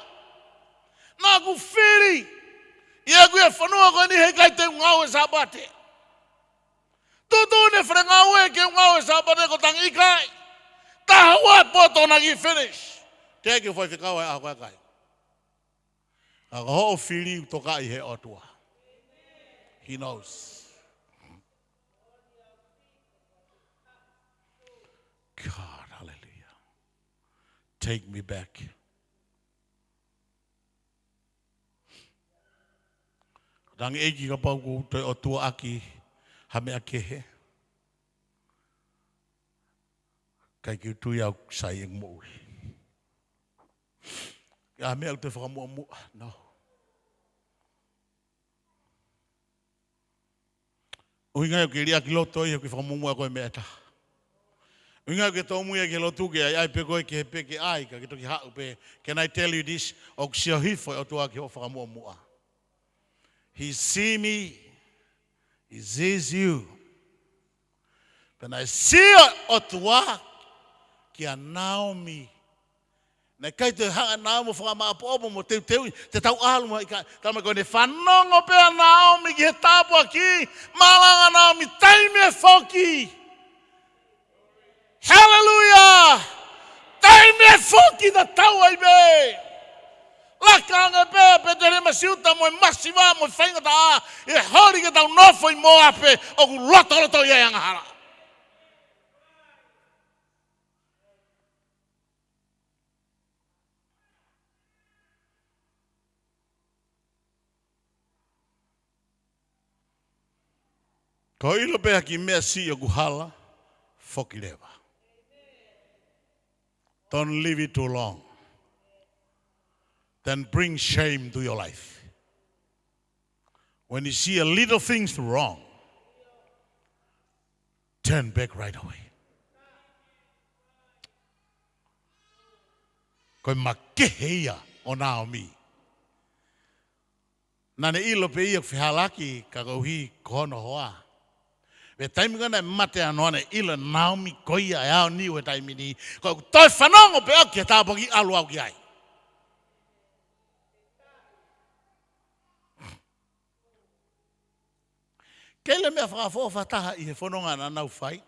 Na aku whiri. Ia kui e whanua koe ni he kai te Aho Sapate. Tutu ne whrengau e ke Aho Sapate ko tang ikai. Ta hua poto na ki finish. Te ke whai whikau e aho kai. Ako ho whiri toka I he otua. He knows. God, hallelujah. Take me back. Rangi Eiki ka pau ko toi otua aki hamea kihe. Kai ki tui au sai ing moui. Ia mea te whakamua. No. Uhinga yo ke ria ki loto i ki whakamua koe mea ta. Uhinga ke tō muia ke lotu ke ai pe koe ke he pe ke ai ka ke toki hau pe. Can I tell you this? O kusio hifo o tua ki ho whakamua mua. He see me. He sees you. When I see o tua ki a Naomi. Nei kai te hanga nao mo whakama apo mo te tau alu mo ika. Tama koe ne whanongo pea Naomi ki he tāpua ki. Malanga Naomi taime whoki. Hallelujah! Taime whoki na tau ai me. Lakanga pea pe te rema siuta mo masiwa mo whaingata a. E hori ke tau nofo I mo ape o ku loto ia ngahara. Ko ilo peha ki mea si o kuhala, fokilewa. Don't leave it too long. Then bring shame to your life. When you see a little things wrong, turn back right away. Koe makehe ia o Naomi. Nane ilo pe ia whihalaki ka kauhi kohono hoa. We taimi ngana mate anoane ilo Naomi koia e ao niu e taimi ni. Koe toi whanongo pe au kia tāpaki alu au ki ai. Keile mea whakafo whataha i he whanonga na nau whai.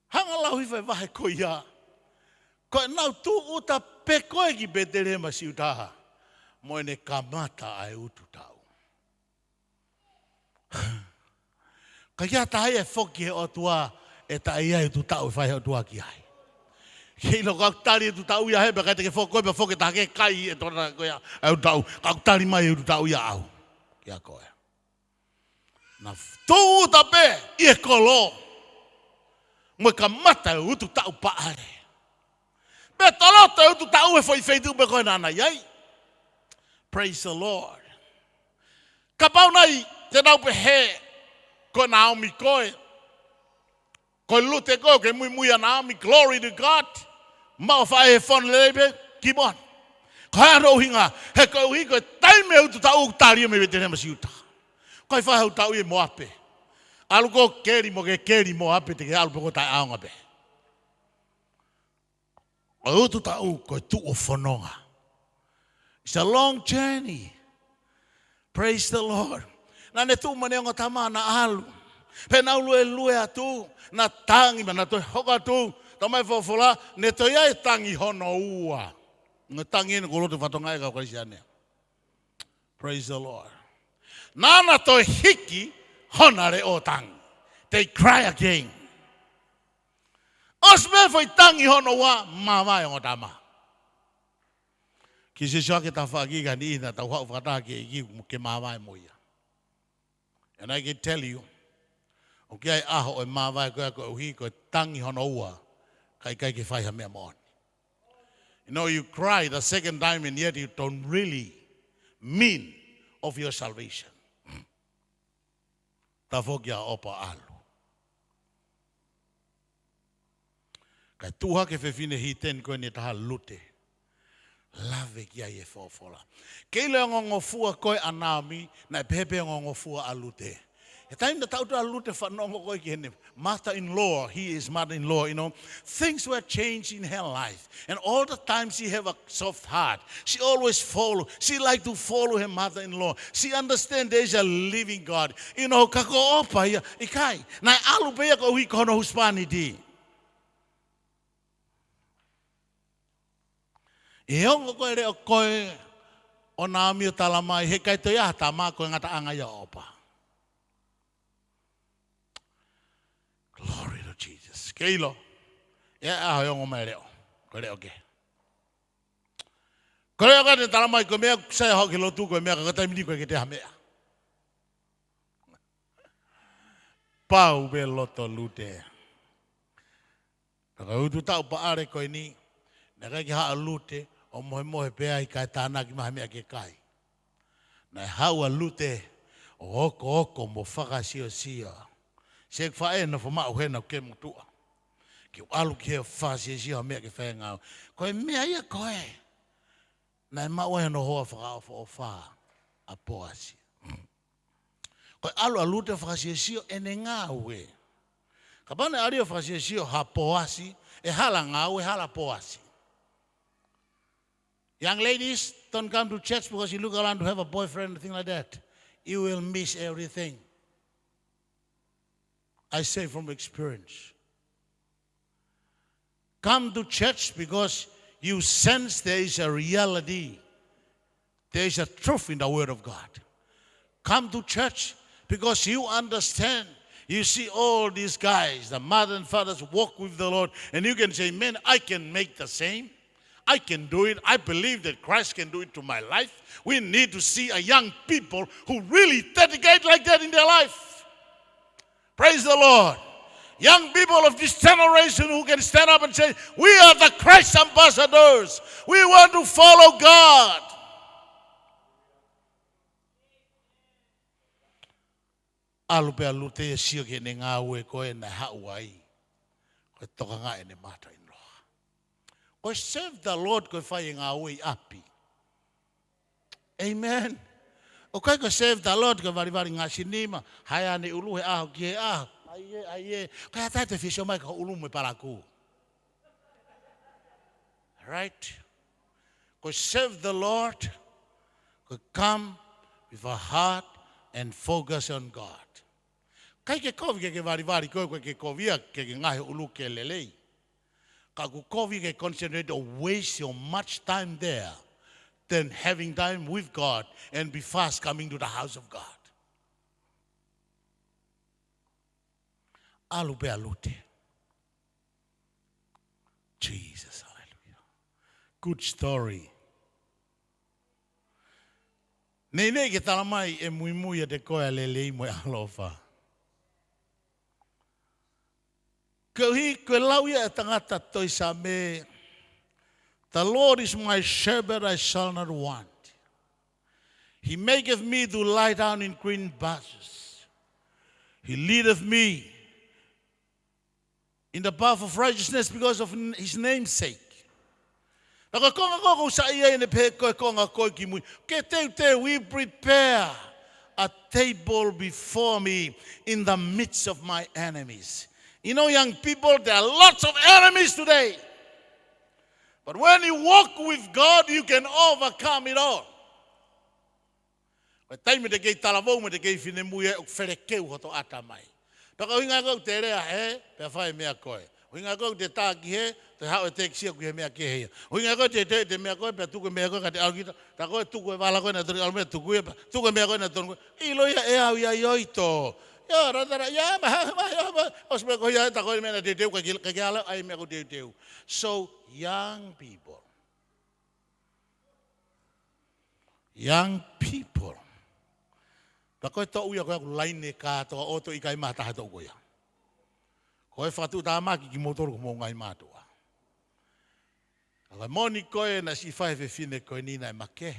Hanga lau hiwhai wahe koia. Koe nau tu uta pe koe ki betere ma si utaha. Moe ne kamata ai utu tau. Ka kia tahi e whoki he o tua e ta ia e tu tau e whai o tua ki ai. Kei lo kau tari e tu tau ia hebe kai te ke whoki koe pe whoki ta ke kai e tona koe au tau. Kau tari mai e tu tau ia au. Kia koe. Na tu uta pe i e kolo. Moe kamata e utu tau paare. Pe talaloto e utu tau e whai whaitu pe koe nana iai. Praise the Lord. Ka pau nai te nau pehe ko Naomi koe. Ko lute koe ke mui mui a Naomi. Glory to God. Mao whae he whon lebe. Keep on. Ko hea rau hinga. He koe uhi koe taime utu tau taria me vete nema si uta. Koe whae hau tau e mo ape. Alu ko keri mo ke keri mo ape te ke alu poko tai aonga pe. O utu tau koe tu o whanonga. It's a long journey. Praise the Lord. Na ne tu mane o tama na alu. Pe na lue atu. Na tangi ma na toi hoka atu. Tamai fofola. Ne toi ai tangi hono ua. Nga tangi ene koloto whatonga e kau kaisiane. Praise the Lord. Nana toi hiki honare o tangi. They cry again. Osme foi tangi hono ua. Mawai o tama. Ki se soa ke ta whaaki ka ni ina tau hau whakata ke Eiki ke mawai moia. And I can tell you, o kia e aho e mawai koe koe uhi koe tangi hono ua kai ke whaiha mea mon. You know, you cry the second time and yet you don't really mean of your salvation. Ta whokia opa alu. Kai tuha ke whewhine hi ten koe ni taha lute. Lave kia e whawhola. Keile o ngofua koe a Naomi, na pepe o ngofua a lute. E taim da tauta a lute whanongo koe ki hene. Mother-in-law, he is mother-in-law, you know. Things were changed in her life. And all the time she have a soft heart. She always follow. She like to follow her mother-in-law. She understand there is a living God. You know, kako opa ia. Ikai, na alu pea ko hui kono huspani di. E hongo koe reo koe o Naomi o talamai, he kai toi aha tā mā koe ngata anga ia opa. Glory to Jesus. Keilo, e aho e ongo mai reo, koe reo ke. Koe reo kate talamai koe mea sai hau ke lotu koe mea kakatai mini koe ke te hamea. Pau be loto lute. Kaka utu tau paare koe ni, na kai ki haa lute, o mohe pea I kai tāna ki maha mea ke kai. Nai haua lute o hoko mo whaka sio. Sek whae na whamau hena ke mutua. Ki alu ki he whaka sio mea ke whaengau. Koe mea ia koe. Nai mau hena hoa whaka o wha a poasi. Koe alu a lute whaka sio ene ngau e. Ka pane ario whaka sio ha poasi e hala ngau e hala poasi. Young ladies, don't come to church because you look around to have a boyfriend or thing like that. You will miss everything. I say from experience. Come to church because you sense there is a reality. There is a truth in the Word of God. Come to church because you understand. You see all these guys, the mother and fathers walk with the Lord, and you can say, man, I can make the same. I can do it. I believe that Christ can do it to my life. We need to see a young people who really dedicate like that in their life. Praise the Lord. Young people of this generation who can stand up and say, we are the Christ ambassadors. We want to follow God. Alupe alute e sio ke ne ngā ue koe na hauai. Koe toka ngā e ne mata inoa. Koe serve the Lord koe whai ngā ue api. Amen. O koe koe serve the Lord koe wari ngā sinima. Hai ane ulu he aho kihe aho. Aie. Koe atai te fisio mai ka ulu me paraku. Right? Koe serve the Lord. Koe come with a heart and focus on God. Kai ke kovi ke vari koe ke kovia ke ngahi ulu ke lelei. Ka ku kovi ke concentrate or waste your much time there than having time with God and be fast coming to the house of God. Alupe alute. Jesus, hallelujah. Good story. Nei ke talamai e mui te koe lelei mo alofa. Koe lau ia e tangata toi saame. The Lord is my shepherd, I shall not want. He maketh me to lie down in green pastures. He leadeth me in the path of righteousness because of his name's sake. Naka konga koko sa ia ne pehe koe konga koe ki mui. Ke teu we prepare a table before me in the midst of my enemies. You know, young people, there are lots of enemies today. But when you walk with God, you can overcome it all. Wa taime te kei talavou me te kei whine mui e o where keu hoto ata mai. Paka hinga kou te rea he, pia whai mea koe. Hinga kou te tā ki he, te hao e te kisia kui he mea ki he. Hinga kou te mea koe, pia tuku mea koe ka te aukita. Ta koe tuku e wala koe na tori almea tuku e pa. Tuku e mea koe na tori koe. Ilo ia e au ia ioito. Ia ratara, ia ma. Osme koe ia ta koe mea na te teu ka ke ala, ai mea koe te teu. So, young people. Young people. Pa koe tau ia koe aku laine kātoa oto i kai mata hato koe. Koe whatu tā maki ki motoru ko mō ngai mātua. Akai moni koe na si whae whine koe nina e make.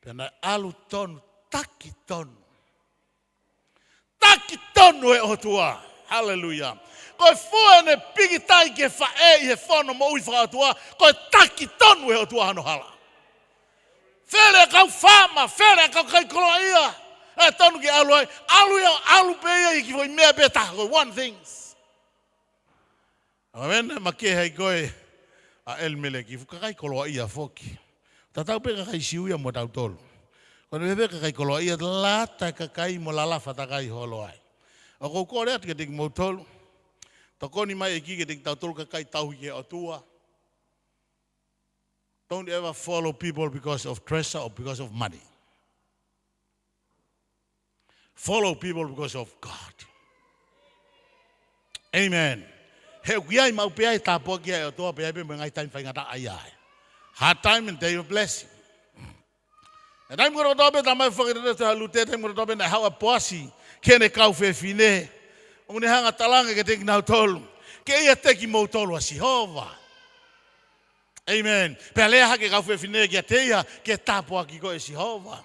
Pena alu tonu, taki tonu. Taki tonu e otua. Hallelujah. Koe fua ne pigi tai ke whae i he whono mo ui whaatua. Koe taki tonu e otua hano hala. Fere kau whama, fere kau kai koloa ia. E tonu ki alu ai. Alu pe ia i ki voi mea pe tako. One things. Amena make hei koe a elmele ki fuka kai koloa ia foki. Tatau pe kai siu ia mo tau tolu. Kone pe kai koloa ia lata kai mo lalafa ta kai holo ai. O kou kore ati ke tiki mo tolu. Tokoni mai Eiki ke tiki tau tolu ka kai tau ki e otua. Don't ever follow people because of treasure or because of money. Follow people because of God. Amen. He kuiai mau peai tāpua kia e o toa peai pe ngai time whai ngata ai ai. Hard time and day of blessing. E taim kura tope tamai whakirere te halute, taim kura tope na hawa poasi, kene kau whine. O ne hanga talanga ke teki nau tolu. Ke ia teki mou tolu a Sihova. Amen. Pea lea hake kau whine kia teia, ke tāpua ki koe Sihova.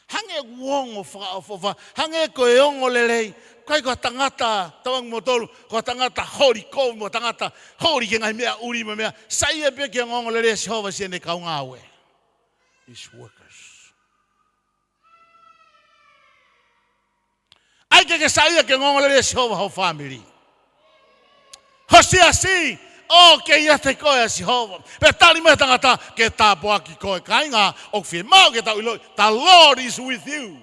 Hange wongo whakaofofa, hange koe ongo lelei, kai koe tangata, tawang mo tolu, koe tangata hori kou mo tangata, hori ke ngai mea uri mo mea, saia pe kia ngongo lelei Sihova siene kau ngawe. His workers. Ai ke saia ke ngongo lelei Sihova ho family. Hosi asi, o ke ia te koe a Sihova. Pe tali mea tangata ke tāpua ki koe kainga o whie mau ke tau iloi. The Lord is with you.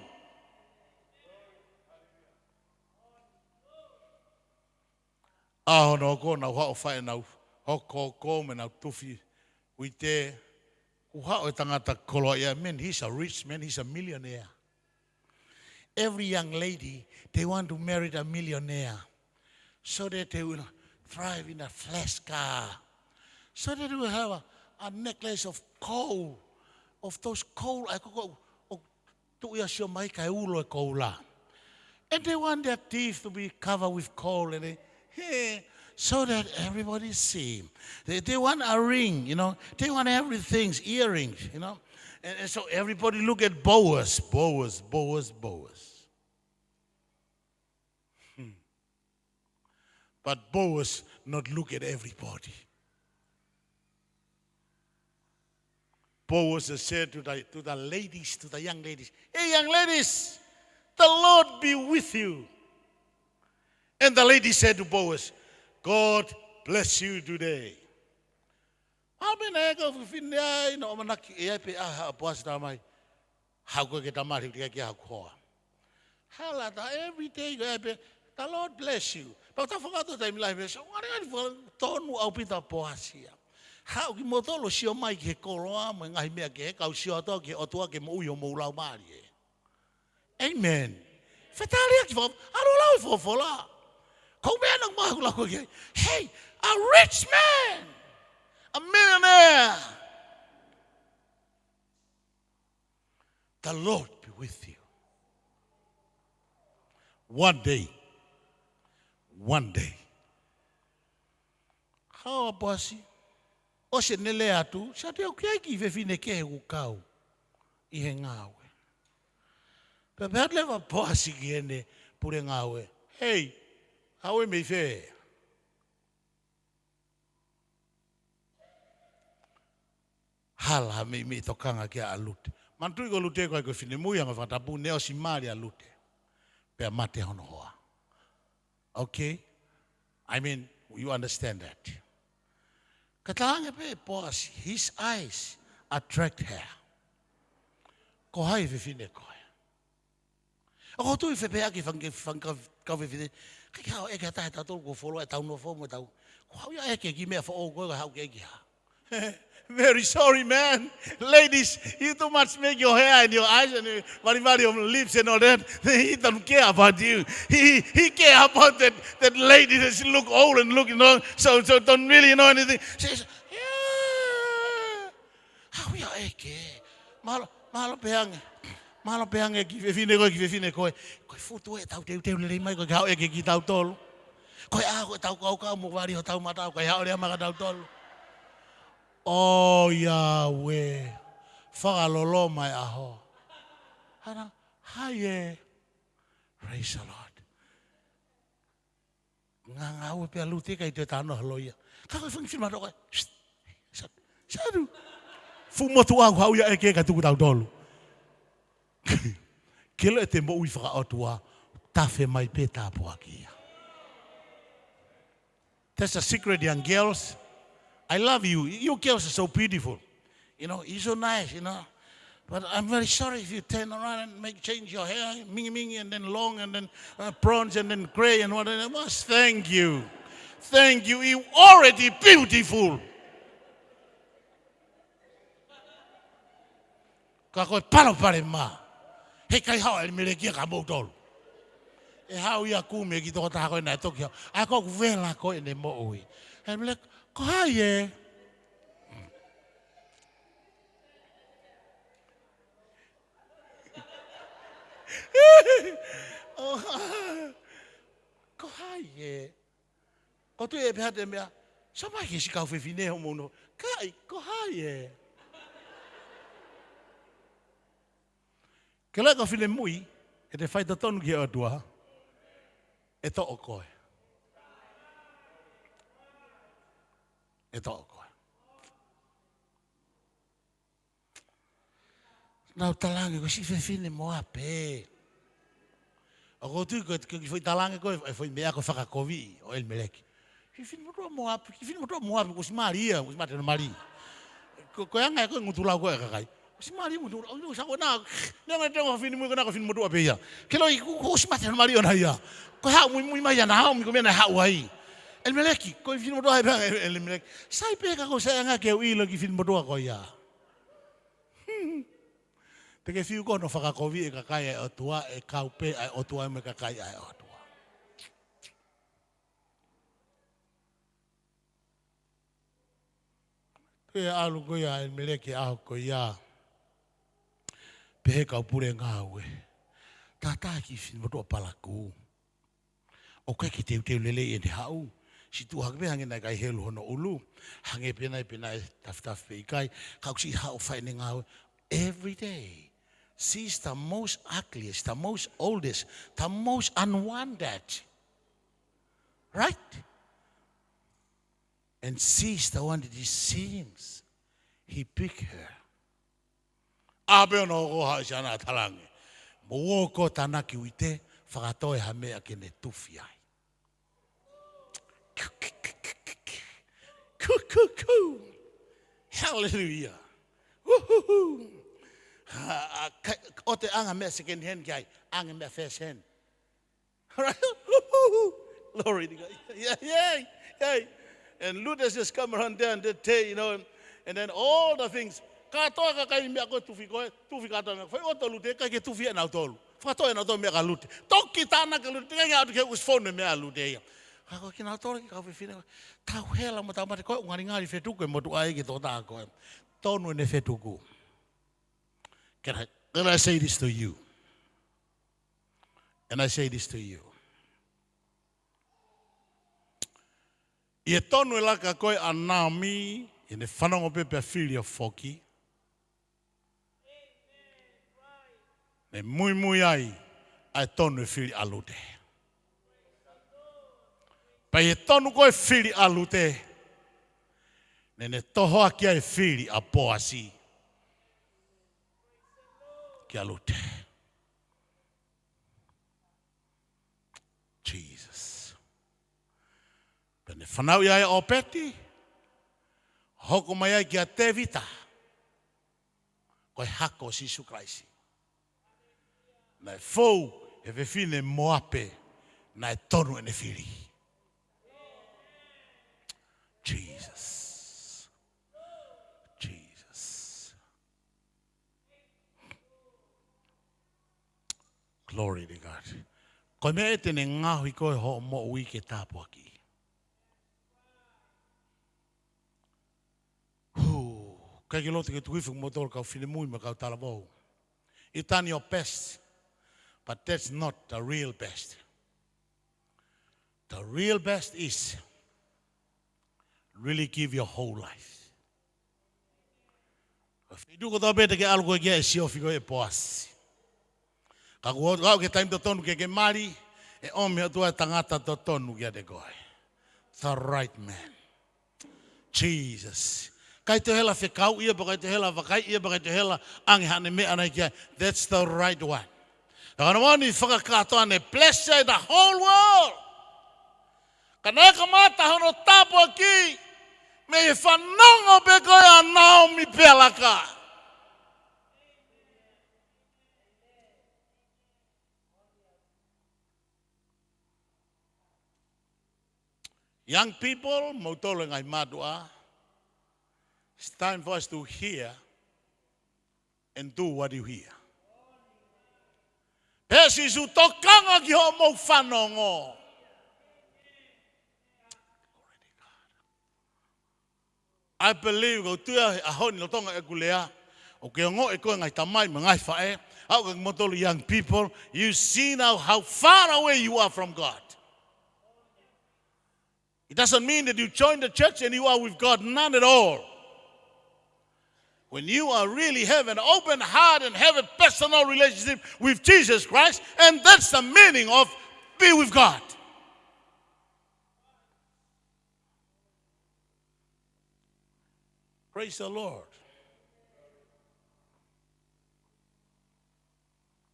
Aho no ko nau hao whae nau hoko me nau tuwhi uite. Uhao e tangata koloa ia. Man, he's a rich man, he's a millionaire. Every young lady, they want to marry a millionaire. So that they will drive in a flash car. So they will have a necklace of coal, of those coal. I go to your mai kai ulo coal. And they want their teeth to be covered with coal, and so that everybody see. They want a ring, you know. They want everything, earrings, you know. And so everybody look at Boaz. But Boaz not look at everybody. Boaz said to the ladies, to the young ladies, "Hey, young ladies, the Lord be with you." And the lady said to Boaz, "God bless you today." Every day, the Lord bless you. But I forgot to tell you, what I tonu au pita poasia. How ki motolo sio mai ke koroa mo ngai mea ke kau sio to ke otua ke mo uyo mo lau mari. Amen. Fetalia ki fo, aro lau fo la. Kau mea nang mahu la ko ke. Hey, a rich man, a millionaire. The Lord be with you. One day. How bossy? O se nele atu, sa te o kia ki vevine ke he ukau I he ngawe. Pe peat lewa bossy ki ene pure ngawe. Hey, hawe mei fe. Hala me tokanga kia alute. Mantui ko lute ko ko fine muia nga fatapu neo si mari alute. Pe mate hono hoa. Okay? I mean, you understand that. Katanga pe boss, his eyes attract her. Ko hai fine ko. Ako tu fe pe aki fang ka fine. Ki ka e ka ta to ko follow ta no fo mo ta. Ko ya e ke ki me fo o ko ha ke ki ha. Very sorry, man. Ladies, you too much make your hair and your eyes and your lips and all that. He don't care about you. He care about that lady that she look old and look, you know, so don't really know anything. She says, yeah. How ya Eiki? Malo peange ki fefine ko. Ko futu e tau te le mai ko ka Eiki ki tau tolu. Ko a tau ka mo vari ho tau mata ko ya ole ma tau tolu. Oh, Yahweh. Fakalolo mai aho. Hana, haye. Praise the Lord. Ngaahi pe lute kai te tano haloia. Kako fung filma do. Sadu. Fumo tu au hau ya eke ka tu tau dolu. Kelo te mo ui faka otua. Tafe mai pe tapo aki. That's a secret, young girls. I love you. You girls are so beautiful. You know, you're so nice, you know. But I'm very sorry if you turn around and change your hair, mingy, and then long, and then bronze, and then gray, and whatever. Must thank you. Thank you. You're already beautiful. Kako palo pare ma. He kai hao el mele kia ka mo tolu. E hao ia ku me ki to ta ko na to ki. A ko vela ko ne mo oi. El mele ko haye. Ko haye. Ko tu e pehate mea. Sama ki si kau fefine ho mono. Kai ko haye. Ke la ko file mui e te fai tonu ki o tua. E to o koe. E to o koe. Nau talange ko si fefine mo ape. O ko tu ko foi talange ko foi mea ko whakakovi o el meleki. Ki fine mo ape, ki fine mo ape ko si Maria, ko si Matena Maria. Ko anga ko ngutulau ko e kakai. Si Maria mo tu, o sa ko na, nga tengo fine mo ko na ko fine mo tu ape ya. Kelo ko si Matena Maria na ya. Ko ha mo mai ya na ha mo ko me na ha wai. El meleki, ko fine mo tu ape el meleki. Sai pe ka ko sa nga ke o ilo ki fine mo tu ko ya. Te ke fiu ko no whakakovi e kakai e otua e kaupe e otua me kakai e otua. Ke alu ko ia en meleke aho ko ia. Pehe kau pure ngāwe. Tata ki fin moto palaku. O kai ki teu lele e te hau. Si tu hakpe hange nai kai helu hono ulu. Hange penai taf pe ikai. Kau si hau whaine ngāwe. Every day. She's the most ugliest, the most oldest, the most unwanted. Right? And she's the one that it seems he picked her. Abe no ko ha sana talange. Mo ko tanaki uite fakatoe ha mea kene tufi ai. Hallelujah. Woohoo. O te anga mea second hand kai, anga mea first hand. Right? Glory to God. Yeah. And Luther's just come around there and they tell, you know, and then all the things. Katoa ka kai mea ko tufi katoa mea. Fai o to lute, kai ke tufi e nau tolu. Fakatoa e nau tolu mea ka lute. Toki tāna ka lute, kai atu ke usfone mea lute ia. Kako ki nau tolu ki kau whiwhine. Tau hela mo tau mate koe, ngari whetuku e motu ai ki tō tā koe. Tonu e ne whetuku. Can I say this to you? And I say this to you. I e tonu e laka koe a nami i ne whanongo pepe a whiri o whoki. Ne mui ai a e tonu e whiri alute. Pai e tonu koe whiri alute. Ne tohoa ki ai whiri a poasi. Ki alute. Jesus. Pene whanau ia e o peti. Hoko mai ai ki a te vita. Koe hako Sisu Kraisi. Nai fou e whewhine moape. Nai tonu e ne whiri. Jesus. Jesus. Glory to God. Koe mea e tene ngahui koe ho mo ui ke tāpua ki. Kai ke lote ke tuifu motor kau whine mui ma kau talaloto. You done your best, but that's not the real best. The real best is really give your whole life. If you go to bed ke algo ke e sio figo e poas. Ka go ke time to tonu ke mari e ome atua tangata to tonu ke de goe. The right man. Jesus. Kai te hela whekau ia, pa kai te hela wakai ia, pa kai te hela ange hane mea anai kia. That's the right one. Ka wani whakakatoa ne pleasure the whole world. Ka nei ka mata hono tapo ki, me e whanongo pe koe a Naomi pelaka. Young people, mautolo ngai madua. It's time for us to hear and do what you hear. Pesi su tokanga ki ho mo whanongo. I believe go tua a honi no tonga e kulea. O ke ngo e koe ngai tamai ma ngai whae. Au ka motolo young people, you see now how far away you are from God. It doesn't mean that you join the church and you are with God. None at all. When you are really have an open heart and have a personal relationship with Jesus Christ, and that's the meaning of be with God. Praise the Lord.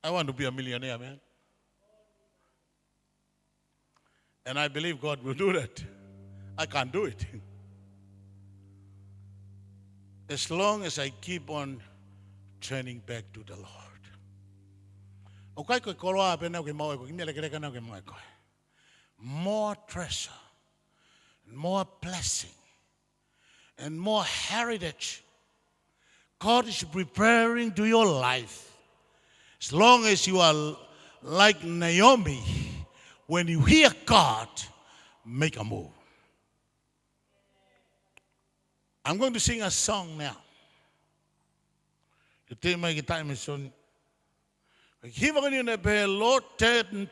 I want to be a millionaire, man. And I believe God will do that. I can't do it. As long as I keep on turning back to the Lord. O kai koe koroa pe nau ke mau e koe, kimia leke nau ke mau e koe. More treasure, more blessing, and more heritage God is preparing to your life. As long as you are like Naomi, when you hear God, make a move. I'm going to sing a song now. You take my guitar, my son. Hiva ka niyo na pehe, Lord,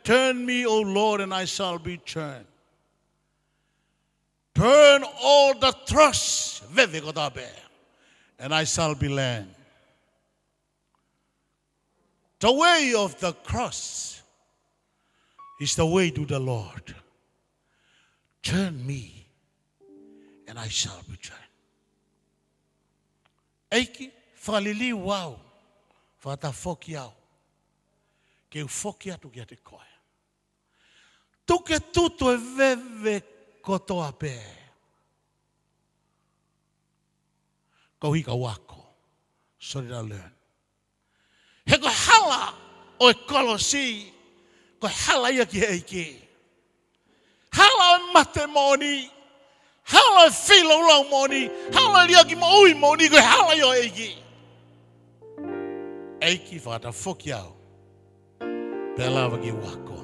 turn me, O Lord, and I shall be turned. Turn all the thrust, and I shall be led. The way of the cross is the way to the Lord. Turn me, and I shall be turned. Eiki, whalili wau, whata whokiau. Ke whokia tu kia te koe. Tuke tutu e veve kotoa pē. Ko hika wako. So did I learn. He ko hala o e kolosi. Ko hala ia ki Eiki. Hala o mate moni. Hala o whilo lau moni. Hala lia ki mo ui moni. Ko hala i o Eiki. Eiki whata whokiau. Pelawa ki wako.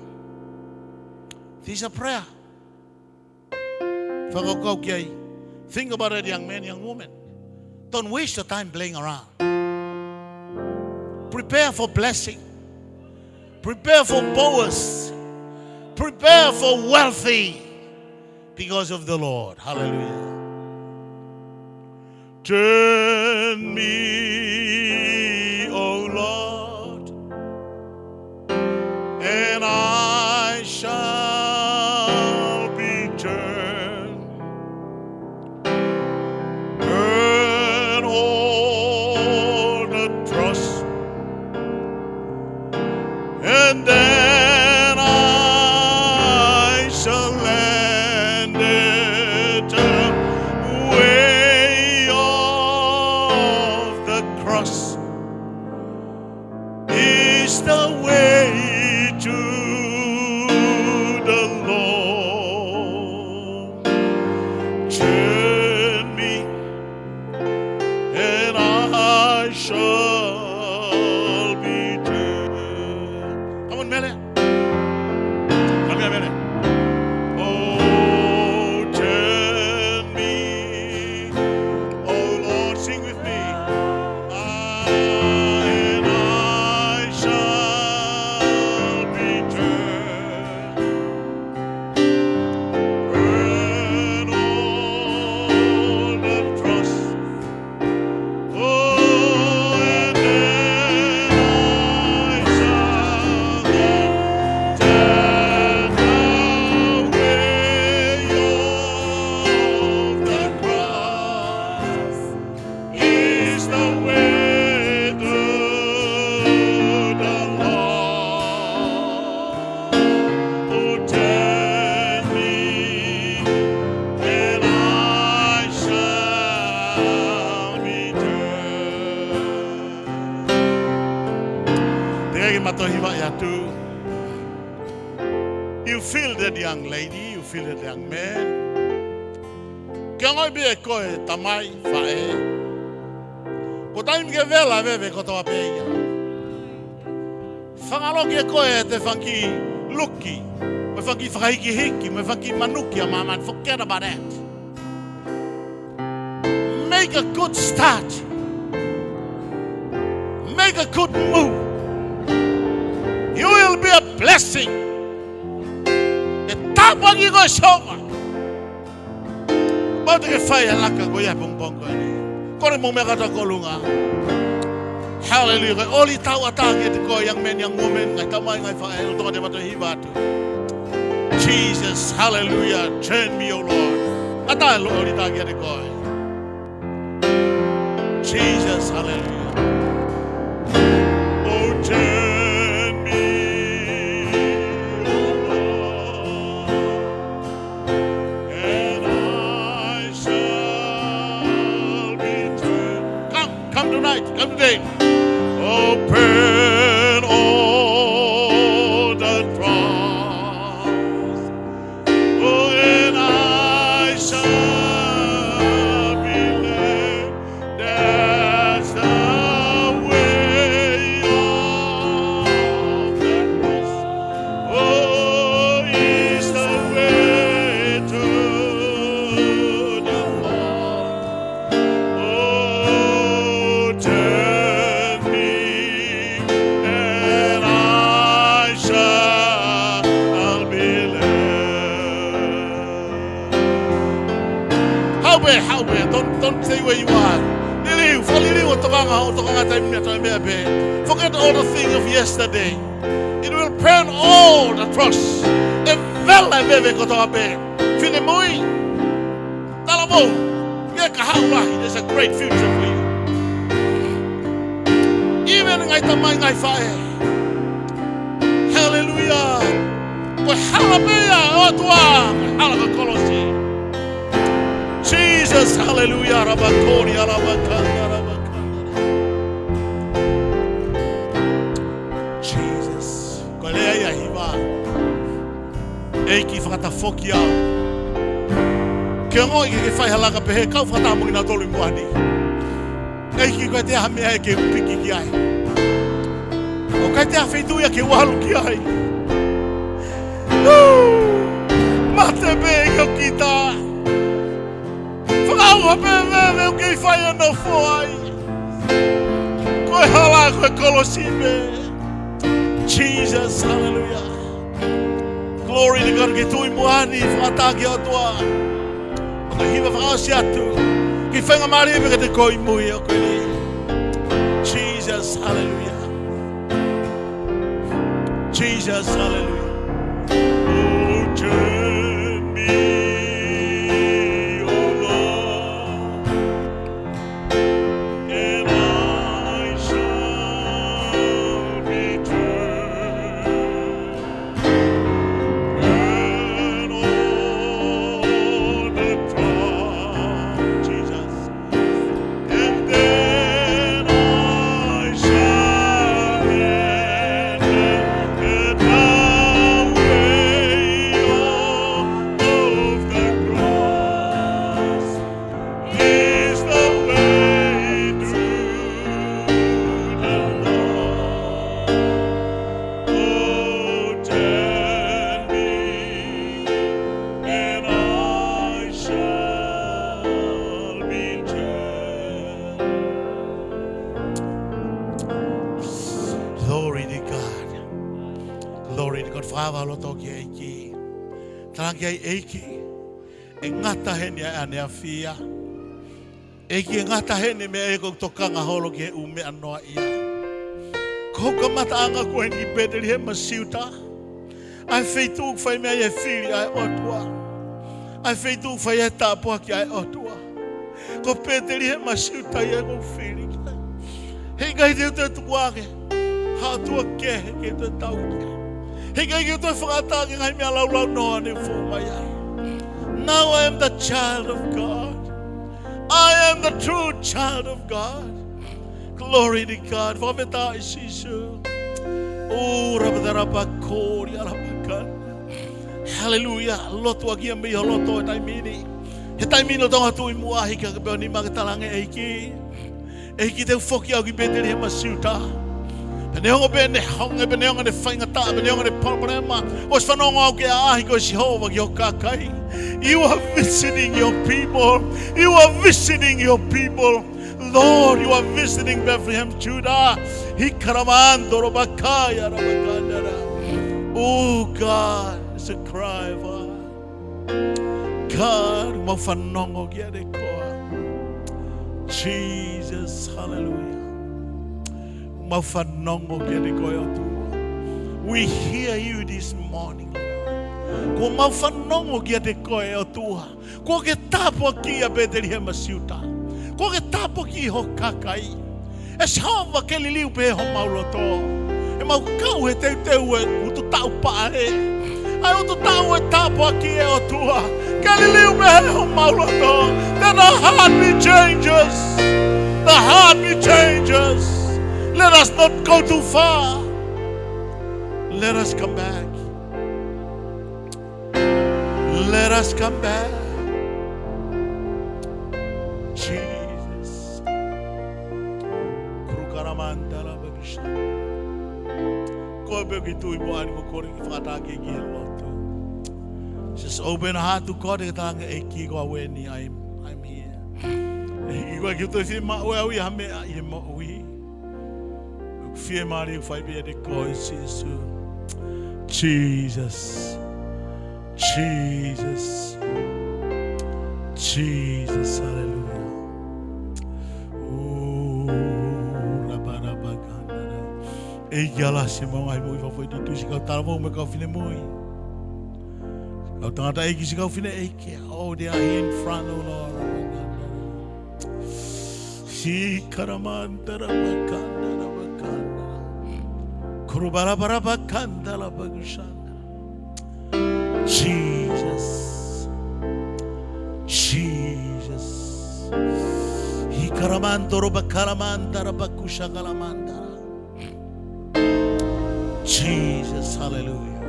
This is a prayer. Think about it, young man, young woman. Don't waste your time playing around. Prepare for blessing. Prepare for powers. Prepare for wealthy because of the Lord. Hallelujah. Turn me, O Lord, and I shall be turned. Turn all the trust, and then I shall land it the way of the cross is the way to the Lord. Turn me, and I shall be turned. Come on, Mele. Come here, Mele. Oh, turn me, oh Lord, sing with me. And I shall be turned. Turn all the trust. Oh, and then I shall turn the way of the cross is the way to the Lord. Oh, turn me, and I shall be turned. Te mato hiva ya tu. You feel that young lady, you feel that young man. Kia ngoi bia koe tamai whae. Ko taim ke vela veve kotoa peia. Whangaloki e koe te whanki luki. Me whanki whakaiki hiki, me whanki manuki a man. Forget about that. Make a good start. Make a good move. You will be a blessing. E tapaki ko soma. Bauta ke whai alaka ko ia pongpong ko ni. Kore mo me kata kolunga. Hallelujah. Oli tau atake te ko young man, young woman. Ngai tamai ngai whae. Utonga te mato hiva atu. Jesus, hallelujah. Turn me, O Lord. Ata lo oli take te ko. Jesus, hallelujah. Oh, turn me, O Lord, and I shall be turned. Come tonight, come today. Open all the trust. Oh, and I shall be led. That's the way of the cross. Oh, is the way to the Lord. Don't stay where you are. Forget all the things of yesterday. It will burn all the trust. There's a great future for you. Even ngai tamai ngai fae. Hallelujah. Ko halabea otua halaka kolosi. Jesus, hallelujah. Rabakori alabakanda rabakanda. Jesus. Ko lea ia hiva. Eiki fakatafoki au. Ke ngoi ke fai halaka pehe kau fakatamongi na tolu muani. Eiki ko te hamea ke upiki ki ai. O kai te awhitu ia ke walu ki ai. Mate be yo kita. Whakaua be me o kei whai anō whai. Koe hala koe kolosi be. Jesus, hallelujah. Glory to God ke tui muani whakataki o toa. Maka hiva whakausi atu. Ki whainga mari me ke te koi mui o koe ni. Jesus, hallelujah. Jesus, hallelujah. Oh, turn me, oh Lord, and I shall return. And all the time, Jesus, and then I shall enter the way of the cross is the way through the Lord. Oh, tell me, and I shall return. Glory to God. Glory to God. Fakaloto ki Eiki. Tarangi ai Eiki. E ngata hene ai ane awhia. Eiki e ngata hene me e kong tokanga holo ki he ume anoa ia. Ko ka mata anga koe ni bedeli he masiuta. Ai wheituk whai mea e whiri ai otua. Ai wheituk whai e tāpua ki ai otua. Ko bedeli he masiuta i e kong whiri ki ai. Hei ngai te te tukuake. Hātua kehe ke te tau kia. Hei ngai ke te whakataki ngai mea laulau noa ne whumai ai. Now I am the child of God. I am the true child of God. Glory to God. Fakafeta'i sisu. Oh, rabadarabakori alabakana. Hallelujah. Loto agia me ho loto e taimini. He taimino tonga tui muahi ka peo ni magatalange Eiki. Eiki te ufoki au ki beteri he masiuta. Peneonga bene honga peneonga ne whaingata peneonga ne problema. Os whanonga au ke ahi ko Jehova ki o kakai. You are visiting your people. You are visiting your people. Lord, you are visiting Bethlehem, Judah. Hikaramando robakaya rabakandara. Oh God, it's a cry of our God, mau whanongo ki ade koa. Jesus, hallelujah. Mau whanongo ki ade koe o tua. We hear you this morning, Lord. Ko mau whanongo ki ade koe o tua. Ko ke tāpua ki a Bethlehem masiuta. Ko ke tāpua ki ho kakai. E shawa ke liliu pe ho mauloto. E mau kau he teu e utu tau pae. Ai utu tau e tāpua ki e o tua. Ke liliu pe ho mauloto. Then the heartbeat changes. The heartbeat changes. Let us not go too far. Let us come back. Let us come back. Jesus. Krukaramandala babisha. Ko be ki tui mo ani ko kori ki whakatake ki he loto. Just open heart to God e tanga Eiki ko aweni. I'm here. Eiki ko ki tui whima ue aui hame a i mo ui. Fie mari whai be de ko Jesus. Jesus. Jesus. Jesus, hallelujah. Eiki ala se mau ngai mo I whawhoi tu si kau tala mo me kau whine moi. Kau tangata eiki si kau whine eiki. Oh, they are here in front, oh Lord. Si karamandara bakandara bakandara. Kurubara bara bakandara bagusandara. Jesus. Jesus. Hi karamandoro bakaramandara bakushagalamandara. Jesus, hallelujah.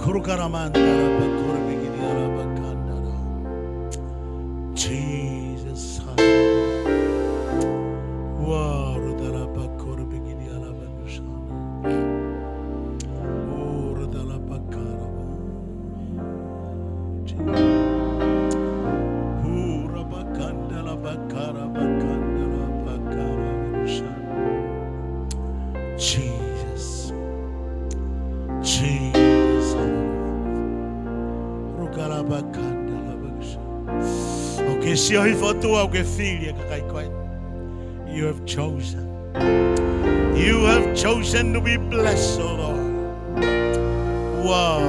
Kurukaramandara bakurabigidiyara bakandara. Jesus, hallelujah. Warudara bakurabigidiyara bakushana. Urudara bakaraba. Urabakandala bakara bakandala bakara bakushana. Jesus. Jesus. Okay, see how you have chosen. You have chosen to be blessed, oh Lord. Wow.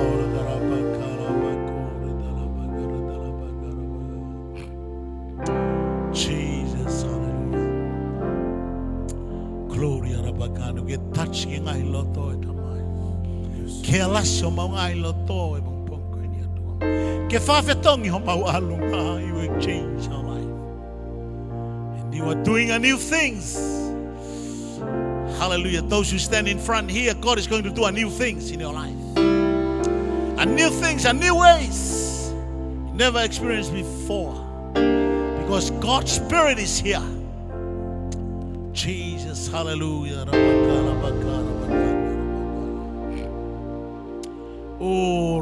Jesus, hallelujah. Gloria rabakano get touch ngai loto etamai. Ke alasio mau ngai loto e mong pongko ni atua. Ke whawhetongi ho mau alunga, you will change our life. And you are doing a new things. Hallelujah. Those who stand in front here, God is going to do a new things in your life. A new things, a new ways you never experienced before. Because God's Spirit is here. Jesus, hallelujah. Oh,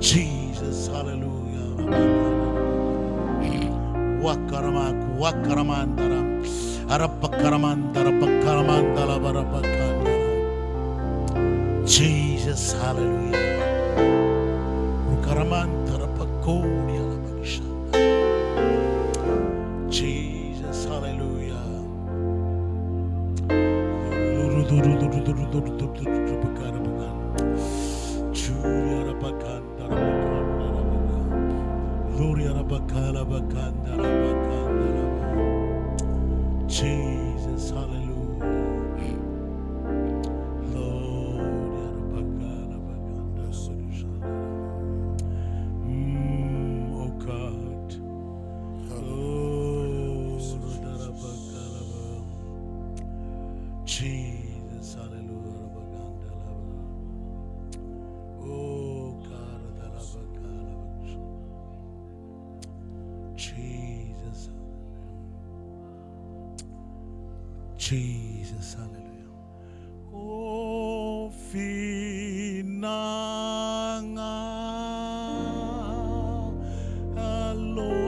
Jesus, hallelujah. Wakaramandara. Jesus, hallelujah. Jesus, hallelujah. Jesus, hallelujah. Oh God. Jesus, hallelujah. Oh God. Jesus. Jesus, hallelujah. Oh, finanga alone,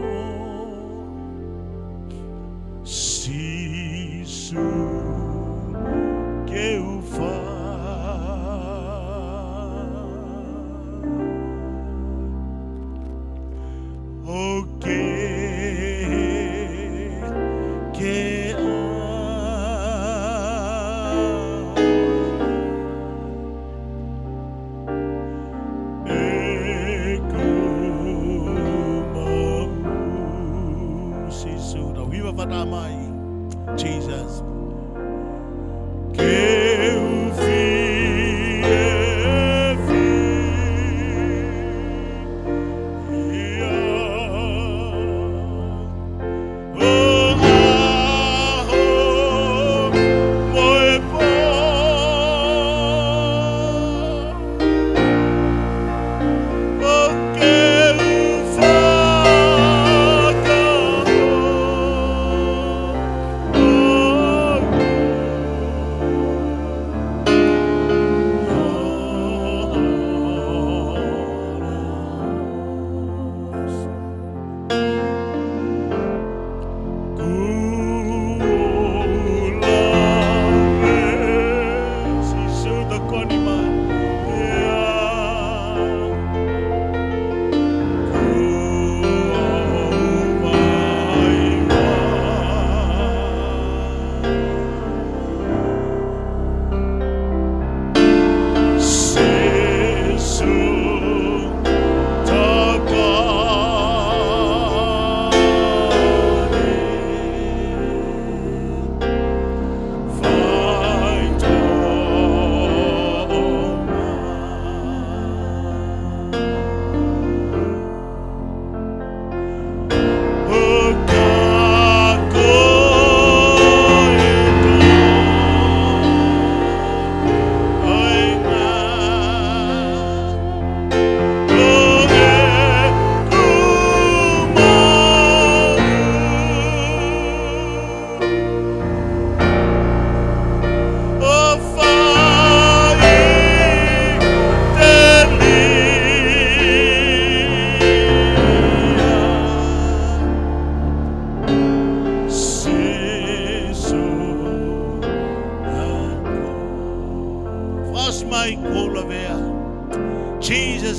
sisu keufa. Jesus.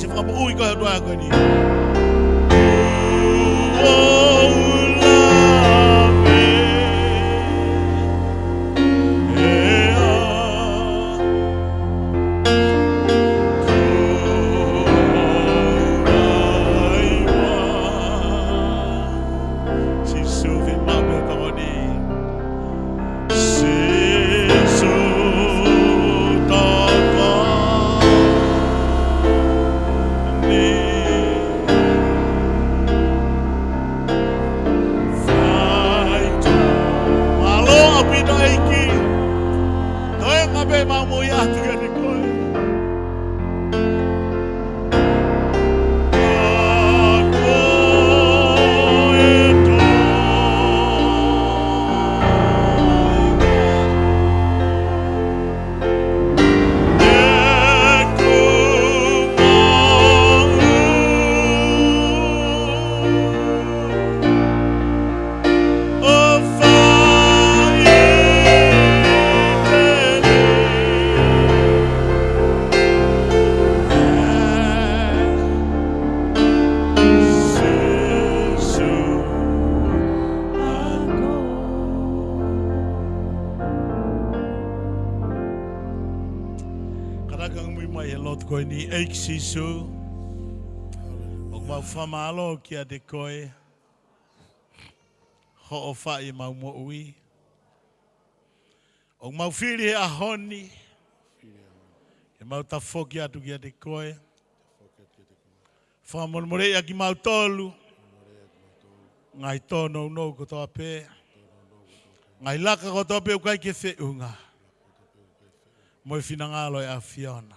se whakamu ui koe tua koe ni. Eiki, toi ngabe mau ya tu gani koe. Koe ni Eiki sisu o mau whamalo ki a te koe ho o whai mau mo ui o mau whiri he ahoni ke mau ta whoki atu ki a te koe whamormorei a ki mau tolu ngai tono no ko toa pē ngai laka ko toa pē ukai ke whiunga moi whinangalo e a Fiona.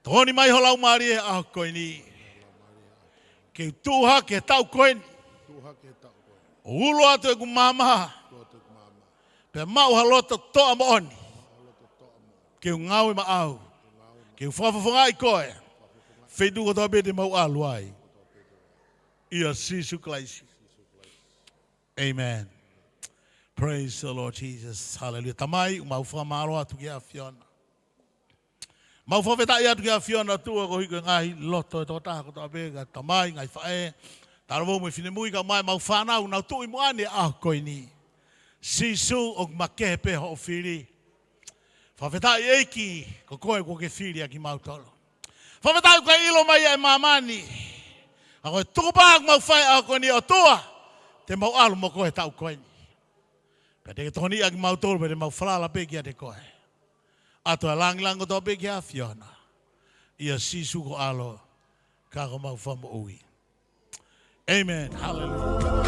Tokoni mai holau maari e aho koe ni. Ke tuha ke tau koe ni. O ulo atu e ku mama. Pe mau haloto toa mo oni. Ke u ngau ma au. Ke u whafafonga i koe. Whetu ko toa bete mau alu ai. Ia sisu klaisi. Amen. Praise the Lord Jesus. Hallelujah. Tamai umau whamaro atu ki a Fiona. Mau fakafeta'i atu kia Fiona tua ko hiko ngaahi loto e tōtaha ko toa bega tamai ngai whae. Tarawo mo whine mui ka mai mau whanau nau tui moane aho koe ni. Sisu o makehe pehe o whiri. Fakafeta'i Eiki ko koe ko ke whiri a ki mau tolo. Fakafeta'i ko ilo mai e mamani. A koe tukupahak mau whae aho koe ni o tua. Te mau alu mo koe tau koe ni. Ka te toni a ki mau tolo pe te mau whalala peki a te koe. Ato a langilango tō pe kia Fiona. Ia sisu ko alo. Kako mau whamu ui. Amen. Hallelujah.